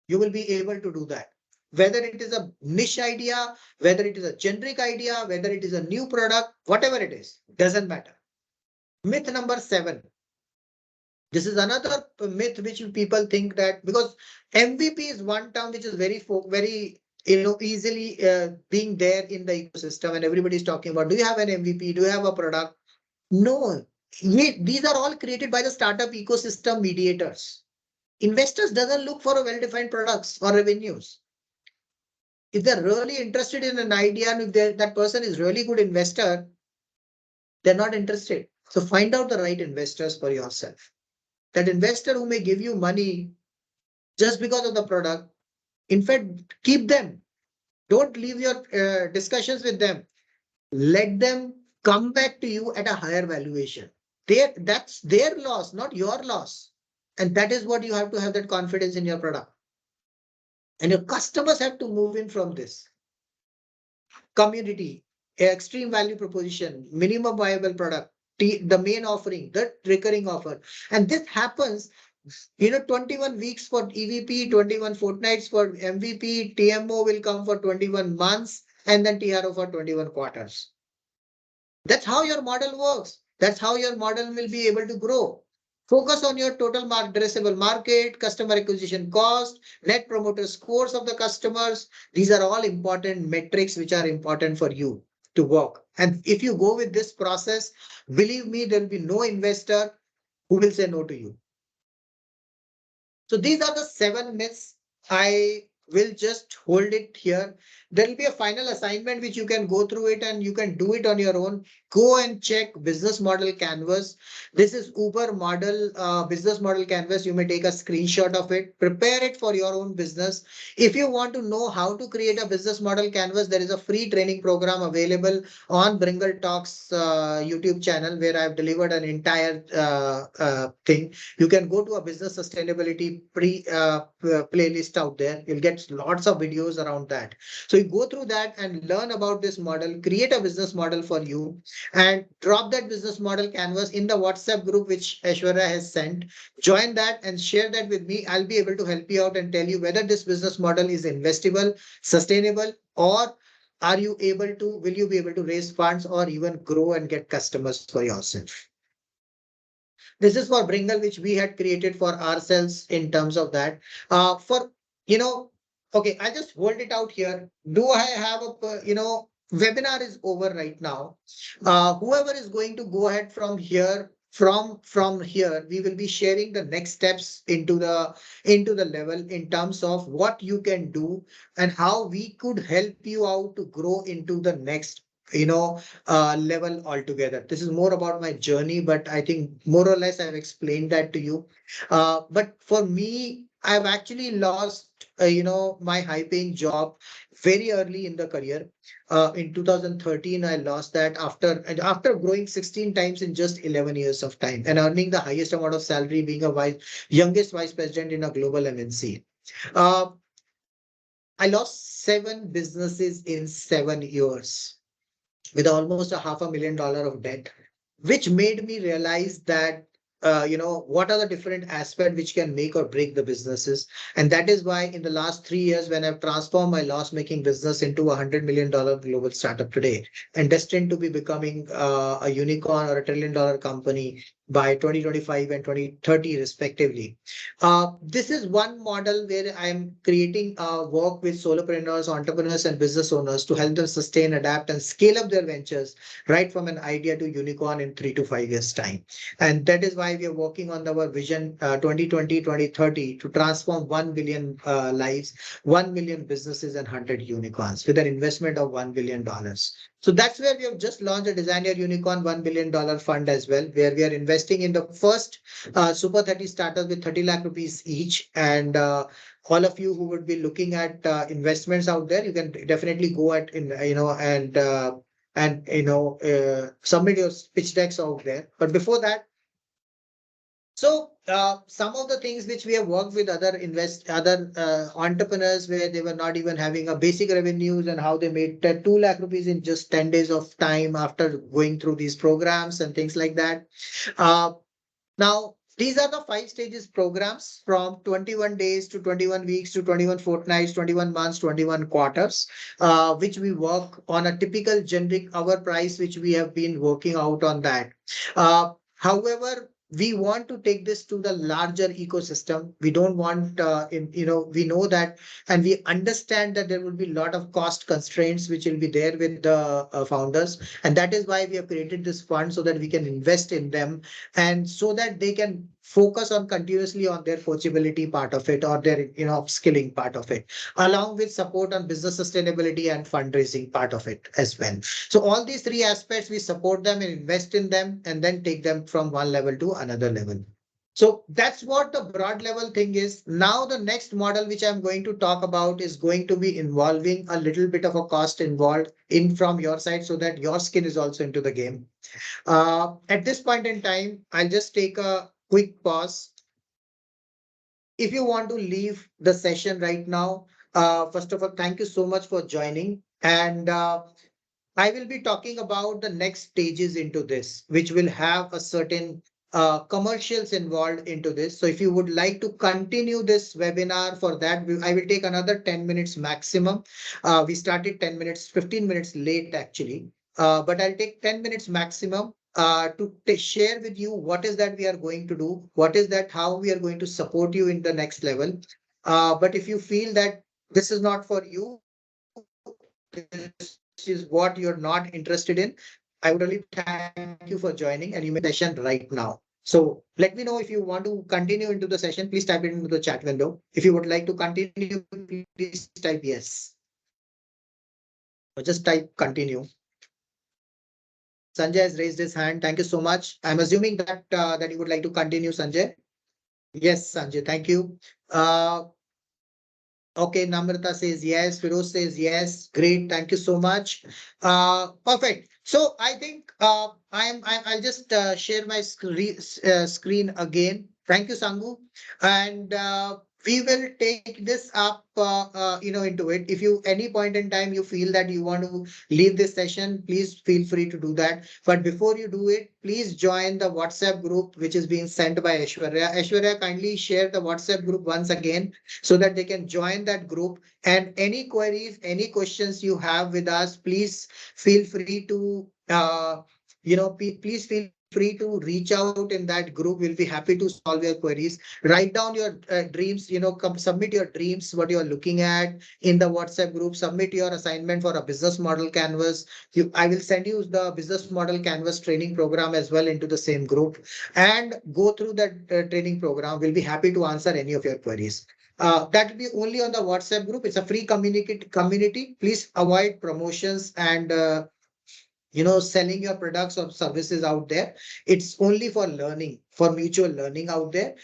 You will be able to do that. Whether it is a niche idea, whether it is a generic idea, whether it is a new product, whatever it is, doesn't matter. Myth number 7. This is another myth which people think that because MVP is one term which is very easily being there in the ecosystem, and everybody is talking about, do you have an MVP? Do you have a product? No, these are all created by the startup ecosystem mediators. Investors doesn't look for a well-defined products or revenues. If they're really interested in an idea, and if that person is really good investor, they're not interested. So find out the right investors for yourself. That investor who may give you money just because of the product, in fact, keep them. Don't leave your discussions with them. Let them come back to you at a higher valuation. That's their loss, not your loss. And that is what you have to have, that confidence in your product. And your customers have to move in from this. Community, extreme value proposition, minimum viable product, the main offering, the recurring offer. And this happens, 21 weeks for EVP, 21 fortnights for MVP, TMO will come for 21 months, and then TRO for 21 quarters. That's how your model works. That's how your model will be able to grow. Focus on your total addressable market, customer acquisition cost, net promoter scores of the customers. These are all important metrics which are important for you. to work. And if you go with this process, believe me, there will be no investor who will say no to you. So these are the 7 myths. I will just hold it here. There will be a final assignment which you can go through it and you can do it on your own. Go and check business model canvas. This is Uber model business model canvas. You may take a screenshot of it, prepare it for your own business. If you want to know how to create a business model canvas, there is a free training program available on Bringle Talks YouTube channel where I've delivered an entire thing. You can go to a business sustainability playlist out there. You'll get lots of videos around that. So you go through that and learn about this model, create a business model for you, and drop that business model canvas in the WhatsApp group which Aishwarya has sent. Join that and share that with me. I'll be able to help you out and tell you whether this business model is investable, sustainable, or will you be able to raise funds or even grow and get customers for yourself. This is for Bringle, which we had created for ourselves in terms of that. Okay, I'll just hold it out here. Do I have webinar is over right now. Whoever is going to go ahead from here, from here, we will be sharing the next steps into the level in terms of what you can do and how we could help you out to grow into the next level altogether. This is more about my journey, but I think more or less I've explained that to you. But for me, I've actually lost, my high-paying job very early in the career. In 2013, I lost that after growing 16 times in just 11 years of time and earning the highest amount of salary, being youngest vice president in a global MNC. I lost 7 businesses in 7 years with almost $500,000 of debt, which made me realize that what are the different aspects which can make or break the businesses. And that is why in the last 3 years, when I've transformed my loss-making business into a $100 million global startup today and destined to be becoming a unicorn or a $1 trillion company by 2025 and 2030 respectively. This is one model where I'm creating work with solopreneurs, entrepreneurs, and business owners to help them sustain, adapt, and scale up their ventures right from an idea to unicorn in 3 to 5 years' time. And that is why we are working on our vision 2020-2030 to transform 1 billion lives, 1 million businesses, and 100 unicorns with an investment of $1 billion. So that's where we have just launched a Design Your Unicorn $1 billion fund as well, where we are investing in the first Super 30 startups with 30 lakh rupees each. And all of you who would be looking at investments out there, you can definitely go at submit your pitch decks out there. But before that, some of the things which we have worked with other entrepreneurs where they were not even having a basic revenues and how they made 2 lakh rupees in just 10 days of time after going through these programs and things like that. Now, these are the 5 stages programs from 21 days to 21 weeks to 21 fortnights, 21 months, 21 quarters, which we work on a typical generic hour price, which we have been working out on that. However, we want to take this to the larger ecosystem. We don't want, we know that, and we understand that there will be a lot of cost constraints which will be there with the founders. And that is why we have created this fund so that we can invest in them and so that they can focus on continuously on their coachability part of it or their upskilling part of it, along with support on business sustainability and fundraising part of it as well. So all these 3 aspects, we support them and invest in them and then take them from one level to another level. So that's what the broad level thing is. Now the next model which I'm going to talk about is going to be involving a little bit of a cost involved in from your side so that your skin is also into the game. At this point in time, I'll just take a quick pause. If you want to leave the session right now, first of all, thank you so much for joining. And I will be talking about the next stages into this, which will have a certain commercials involved into this. So if you would like to continue this webinar, for that, I will take another 10 minutes maximum. We started 15 minutes late actually, but I'll take 10 minutes maximum to share with you what is that we are going to do, how we are going to support you in the next level. But if you feel that this is not for you, this is what you're not interested in, I would really thank you for joining, and you may session right now. So let me know if you want to continue into the session. Please type it into the chat window. If you would like to continue, please type yes. Or just type continue. Sanjay has raised his hand. Thank you so much. I'm assuming that that you would like to continue, Sanjay. Yes, Sanjay. Thank you. Okay, Namrata says yes. Firoz says yes. Great. Thank you so much. Perfect. So I think I'll just share my screen again. Thank you, Sangu. And we will take this up, into it. If you any point in time you feel that you want to leave this session, please feel free to do that. But before you do it, please join the WhatsApp group which is being sent by Aishwarya. Aishwarya, kindly share the WhatsApp group once again so that they can join that group. And any queries, any questions you have with us, please feel free to, please feel free to reach out in that group. We'll be happy to solve your queries. Write down your dreams, submit your dreams, what you're looking at in the WhatsApp group. Submit your assignment for a business model canvas. I will send you the business model canvas training program as well into the same group, and go through that training program. We'll be happy to answer any of your queries. That will be only on the WhatsApp group. It's a free community. Please avoid promotions and selling your products or services out there. It's only for learning, for mutual learning out there.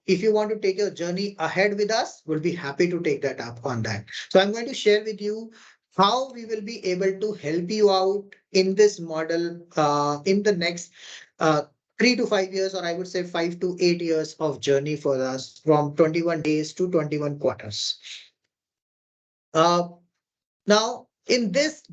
If you want to take your journey ahead with us, we'll be happy to take that up on that. So I'm going to share with you how we will be able to help you out in this model in the next 3 to 5 years, or I would say 5 to 8 years of journey for us, from 21 days to 21 quarters. Now, in this,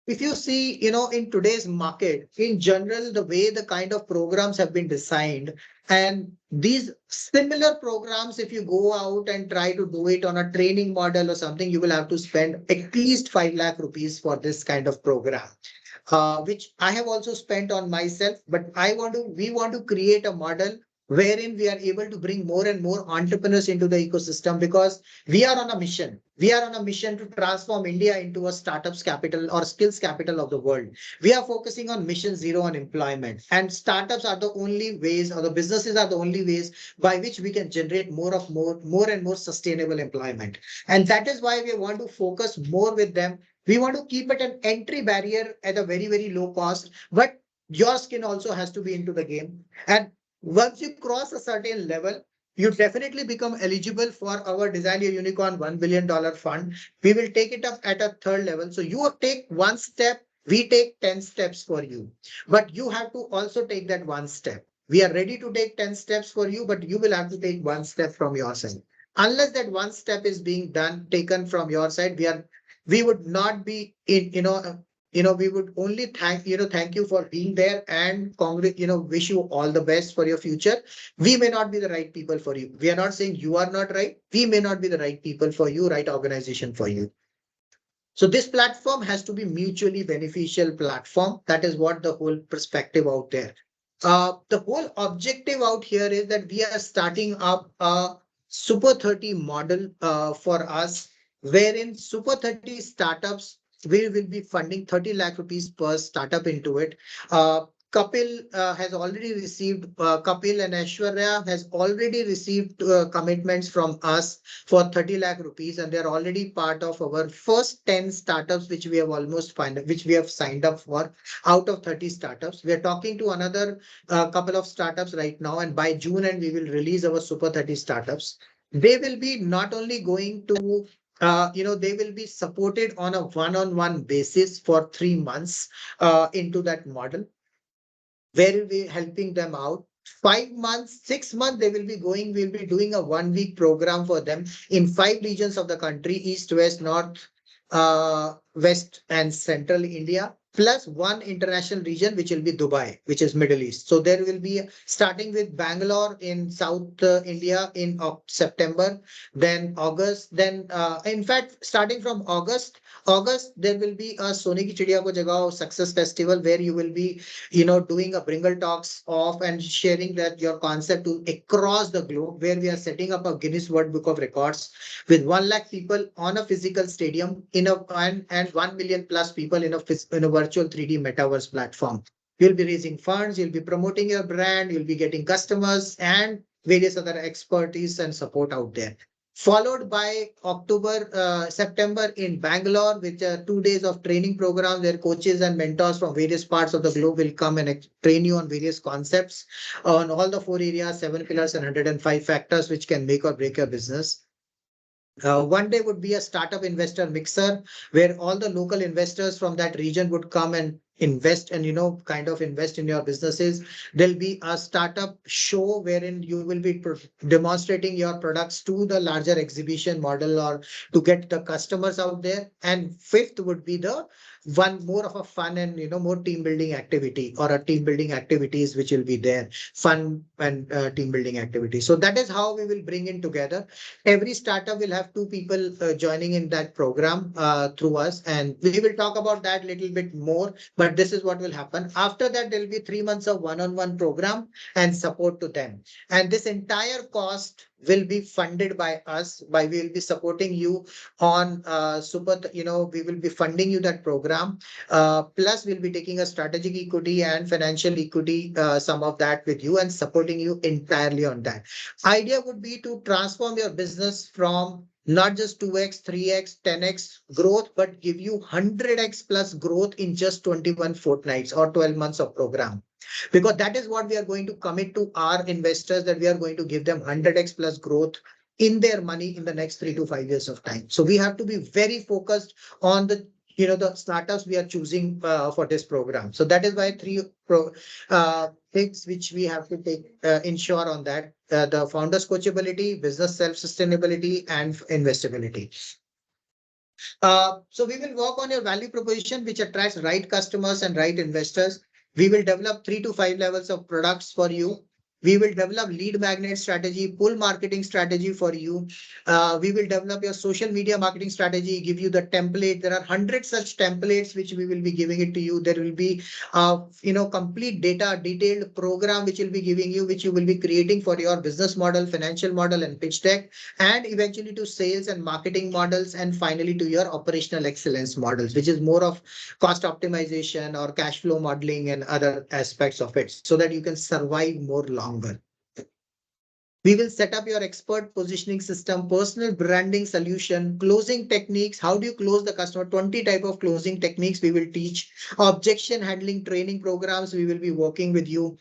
if you see, in today's market, in general, the way the kind of programs have been designed, and these similar programs, if you go out and try to do it on a training model or something, you will have to spend at least 5 lakh rupees for this kind of program. Which I have also spent on myself, but we want to create a model wherein we are able to bring more and more entrepreneurs into the ecosystem, because we are on a mission. We are on a mission to transform India into a startups capital or skills capital of the world. We are focusing on mission zero on employment, and startups are the only ways, or the businesses are the only ways by which we can generate more and more sustainable employment. And that is why we want to focus more with them. We want to keep it an entry barrier at a very, very low cost, but your skin also has to be into the game. And once you cross a certain level, you definitely become eligible for our Design Your Unicorn $1 billion fund. We will take it up at a third level. So you take one step, we take 10 steps for you, but you have to also take that one step. We are ready to take 10 steps for you, but you will have to take one step from your side. Unless that one step is being taken from your side, we would not be we would only thank you for being there, and wish you all the best for your future. We may not be the right people for you. We are not saying you are not right. We may not be the right people for you, right organization for you. So this platform has to be mutually beneficial platform. That is what the whole perspective out there. The whole objective out here is that we are starting up a Super 30 model for us, wherein Super 30 startups, we will be funding 30 lakh rupees per startup into it. Kapil has already received, Kapil and Aishwarya has already received commitments from us for 30 lakh rupees, and they're already part of our first 10 startups, which we have signed up for out of 30 startups. We are talking to another couple of startups right now, and by June we will release our Super 30 startups. They will be not only going to they will be supported on a one-on-one basis for 3 months into that model, where we'll be helping them out. 5 months, 6 months, we'll be doing a 1-week program for them in 5 regions of the country: East, West, North, West, and Central India. plus one international region, which will be Dubai, which is Middle East. So there will be starting with Bangalore in South India in September, then August, then in fact, starting from August, there will be a Sone Ki Chidiya Ko Jagao Success Festival where you will be, doing a Bringle talks of and sharing that your concept to across the globe, where we are setting up a Guinness World Book of Records with 1 lakh people on a physical stadium and 1 million plus people in a virtual 3D metaverse platform. You'll be raising funds, you'll be promoting your brand, you'll be getting customers and various other expertise and support out there. Followed by September in Bangalore, with 2 days of training program where coaches and mentors from various parts of the globe will come and train you on various concepts on all the 4 areas, 7 pillars and 105 factors which can make or break your business. 1 day would be a startup investor mixer where all the local investors from that region would come and invest and kind of invest in your businesses. There'll be a startup show wherein you will be demonstrating your products to the larger exhibition model or to get the customers out there. And 5th would be the one more of a fun and more team building activity or a team building activities which will be there, fun and team building activities. So that is how we will bring in together. Every startup will have 2 people joining in that program through us, and we will talk about that a little bit more, but this is what will happen. After that, there will be 3 months of one-on-one program and support to them. And this entire cost will be funded by us, we will be supporting you on we will be funding you that program. Plus, we'll be taking a strategic equity and financial equity, some of that with you and supporting you entirely on that. Idea would be to transform your business from not just 2x, 3x, 10x growth, but give you 100x plus growth in just 21 fortnights or 12 months of program. Because that is what we are going to commit to our investors, that we are going to give them 100x plus growth in their money in the next 3 to 5 years of time. So we have to be very focused on the startups we are choosing for this program. So that is why 3 things which we have to take ensure on that: the founders coachability, business self-sustainability, and investability. So we will work on your value proposition, which attracts right customers and right investors. We will develop 3 to 5 levels of products for you. We will develop lead magnet strategy, pull marketing strategy for you. We will develop your social media marketing strategy, give you the template. There are 100 such templates which we will be giving it to you. There will be complete data, detailed program which will be giving you, which you will be creating for your business model, financial model, and pitch deck, and eventually to sales and marketing models, and finally to your operational excellence models, which is more of cost optimization or cash flow modeling and other aspects of it, so that you can survive more longer. We will set up your expert positioning system, personal branding solution, closing techniques. How do you close the customer? 20 type of closing techniques we will teach. Objection handling training programs, we will be working with you.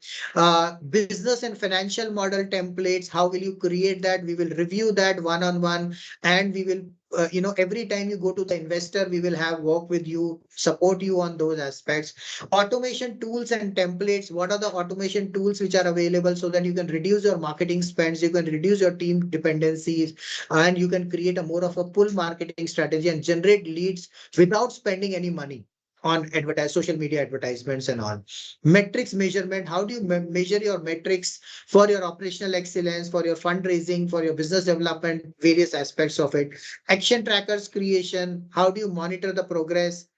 Business and financial model templates, how will you create that? We will review that one-on-one, and we will every time you go to the investor, we will have work with you, support you on those aspects. Automation tools and templates. What are the automation tools which are available so that you can reduce your marketing spends, you can reduce your team dependencies, and you can create a more of a pull marketing strategy and generate leads without spending any money on social media advertisements and all. Metrics measurement. How do you measure your metrics for your operational excellence, for your fundraising, for your business development, various aspects of it. Action trackers creation. How do you monitor the progress?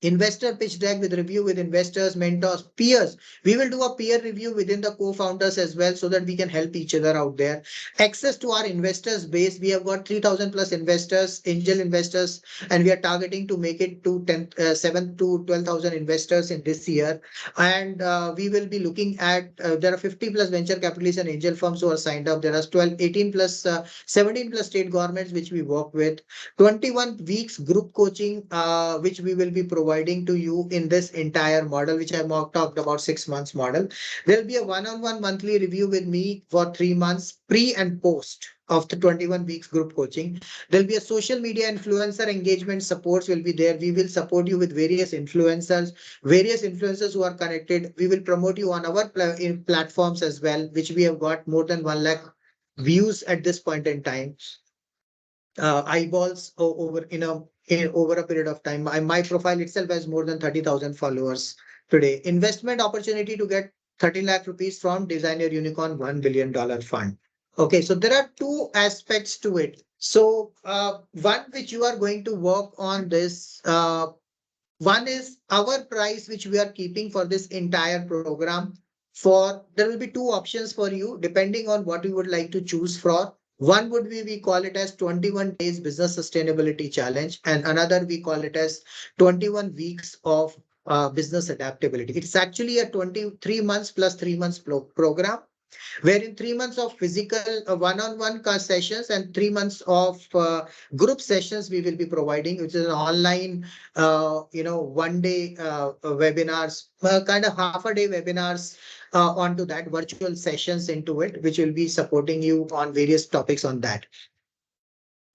Investor pitch deck with review with investors, mentors, peers. We will do a peer review within the co-founders as well, so that we can help each other out there. Access to our investors base. We have got 3,000 plus investors, angel investors, and we are targeting to make it to 7 to 12,000 investors in this year. And we will be looking at, there are 50 plus venture capitalists and angel firms who are signed up. There are 18 plus, 17 plus state governments which we work with. 21 weeks group coaching, which we will be providing to you in this entire model, which I have talked about 6 months model. There'll be a one-on-one monthly review with me for 3 months, pre and post of the 21 weeks group coaching. There'll be a social media influencer engagement supports will be there. We will support you with various influencers who are connected. We will promote you on our platforms as well, which we have got more than 1 lakh views at this point in time. Eyeballs over over a period of time. My profile itself has more than 30,000 followers today. Investment opportunity to get 30 lakh rupees from Designer Unicorn $1 billion fund. Okay, so there are two aspects to it. So one which you are going to work on this, one is our price, which we are keeping for this entire program. There will be two options for you, depending on what you would like to choose for. One would be, we call it as 21 days business sustainability challenge, and another we call it as 21 weeks of business adaptability. It's actually a 23 months plus 3 months program, wherein 3 months of physical one-on-one sessions and 3 months of group sessions we will be providing, which is an online, 1 day webinars, kind of half a day webinars onto that, virtual sessions into it, which will be supporting you on various topics on that.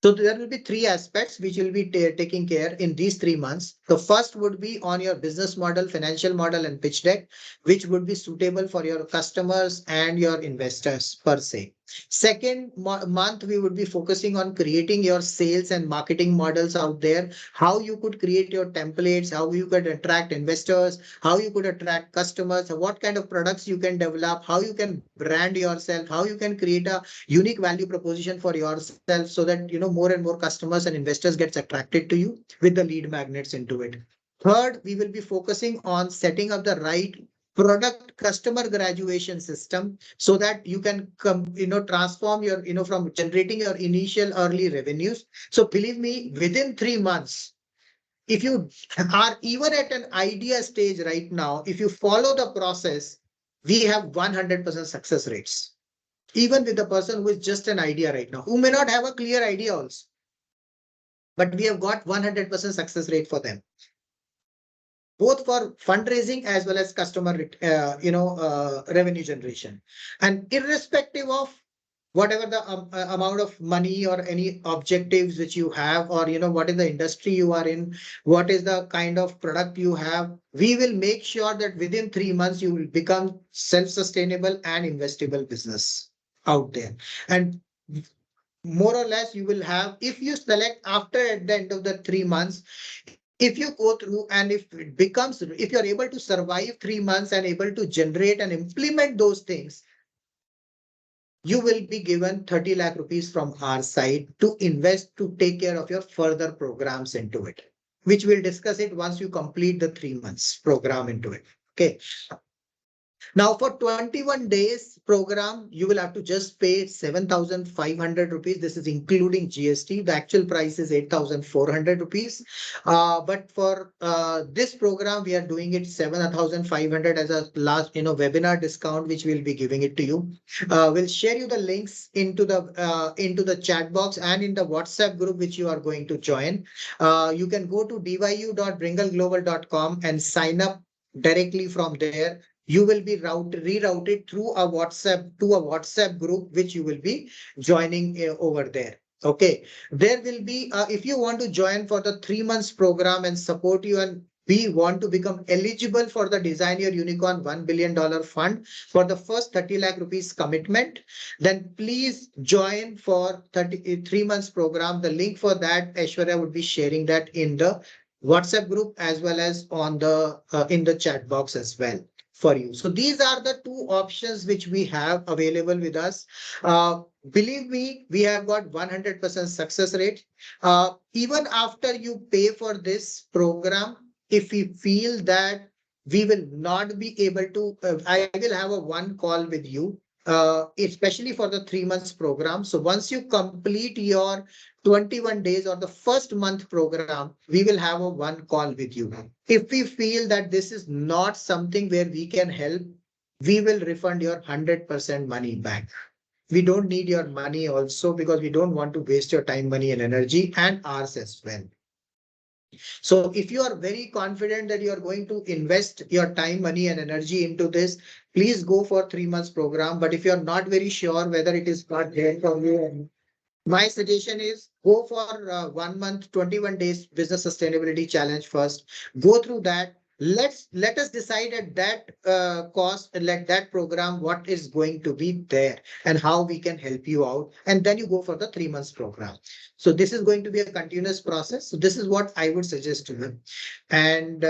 So there will be three aspects which will be taking care in these 3 months. The first would be on your business model, financial model, and pitch deck, which would be suitable for your customers and your investors per se. Second month, we would be focusing on creating your sales and marketing models out there, how you could create your templates, how you could attract investors, how you could attract customers, what kind of products you can develop, how you can brand yourself, how you can create a unique value proposition for yourself so that more and more customers and investors gets attracted to you with the lead magnets into it. Third, we will be focusing on setting up the right product customer graduation system so that you can transform your from generating your initial early revenues. So believe me, within 3 months, if you are even at an idea stage right now, if you follow the process, we have 100% success rates. Even with the person who is just an idea right now, who may not have a clear idea also, but we have got 100% success rate for them, both for fundraising as well as customer, revenue generation. And irrespective of whatever the amount of money or any objectives which you have, or what is the industry you are in, what is the kind of product you have, we will make sure that within 3 months you will become self-sustainable and investable business out there. And more or less you will have, if you select after at the end of the 3 months, if you go through and if you're able to survive 3 months and able to generate and implement those things, you will be given 30 lakh rupees from our side to invest to take care of your further programs into it, which we'll discuss it once you complete the 3 months program into it. Okay. Now for 21 days program, you will have to just pay 7,500 rupees. This is including GST. The actual price is 8,400 rupees. But for this program, we are doing it 7,500 as a last, webinar discount, which we'll be giving it to you. We'll share you the links into the chat box and in the WhatsApp group, which you are going to join. You can go to dyu.bringleglobal.com and sign up directly from there. You will be rerouted through a WhatsApp group, which you will be joining over there. Okay, there will be, if you want to join for the 3 months program and support you and we want to become eligible for the Design Your Unicorn $1 billion fund for the first 30 lakh rupees commitment, then please join for 3 months program. The link for that, Aishwarya would be sharing that in the WhatsApp group as well as on the in the chat box as well for you. So these are the two options which we have available with us. Believe me, we have got 100% success rate. Even after you pay for this program, if we feel that we will not be able to, I will have a one call with you, especially for the 3 months program. So once you complete your 21 days or the first month program, we will have a one call with you. If we feel that this is not something where we can help, we will refund your 100% money back. We don't need your money also because we don't want to waste your time, money and energy and ours as well. So if you are very confident that you are going to invest your time, money and energy into this, please go for 3 months program. But if you are not very sure whether it is not there for you, my suggestion is go for 1 month, 21 days business sustainability challenge first. Go through that. let us decide at that cost, let that program, what is going to be there and how we can help you out. And then you go for the 3 months program. So this is going to be a continuous process. So this is what I would suggest to you. And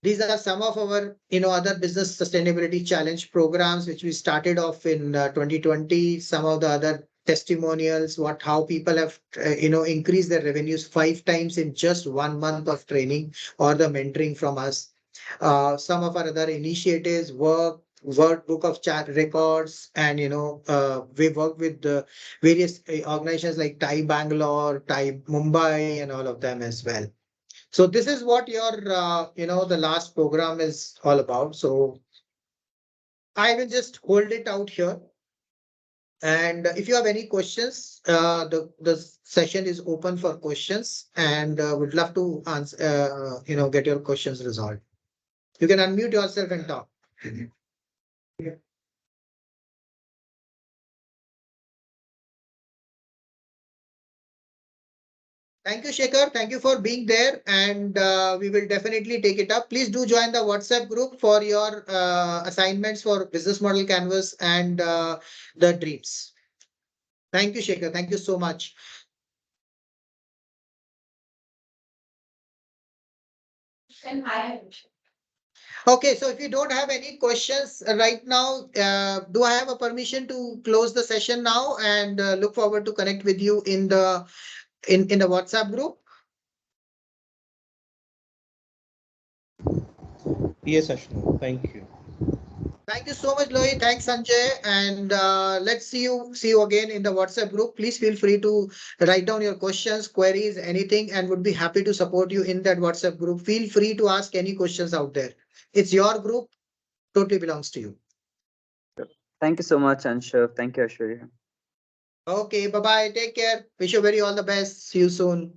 these are some of our, other business sustainability challenge programs, which we started off in 2020. Some of the other testimonials, how people have, increased their revenues 5 times in just 1 month of training or the mentoring from us. Some of our other initiatives, book of chat records, and we work with the various organizations like TIE Bangalore, TIE Mumbai, and all of them as well. So this is what your, the last program is all about. So I will just hold it out here. And if you have any questions, the session is open for questions, and would love to answer, get your questions resolved. You can unmute yourself and talk. Thank you, Shekhar. Thank you for being there, and we will definitely take it up. Please do join the WhatsApp group for your assignments for business model canvas and the dreams. Thank you, Shekhar. Thank you so much. Okay, so if you don't have any questions right now, do I have a permission to close the session now, and look forward to connect with you in the WhatsApp group? Yes, Ashwin. Thank you. Thank you so much, Lohi. Thanks, Sanjay. And let's see you again in the WhatsApp group. Please feel free to write down your questions, queries, anything, and would be happy to support you in that WhatsApp group. Feel free to ask any questions out there. It's your group, totally belongs to you. Thank you so much, Anshav. Thank you, Ashwarya. Okay, bye-bye. Take care. Wish you very all the best. See you soon.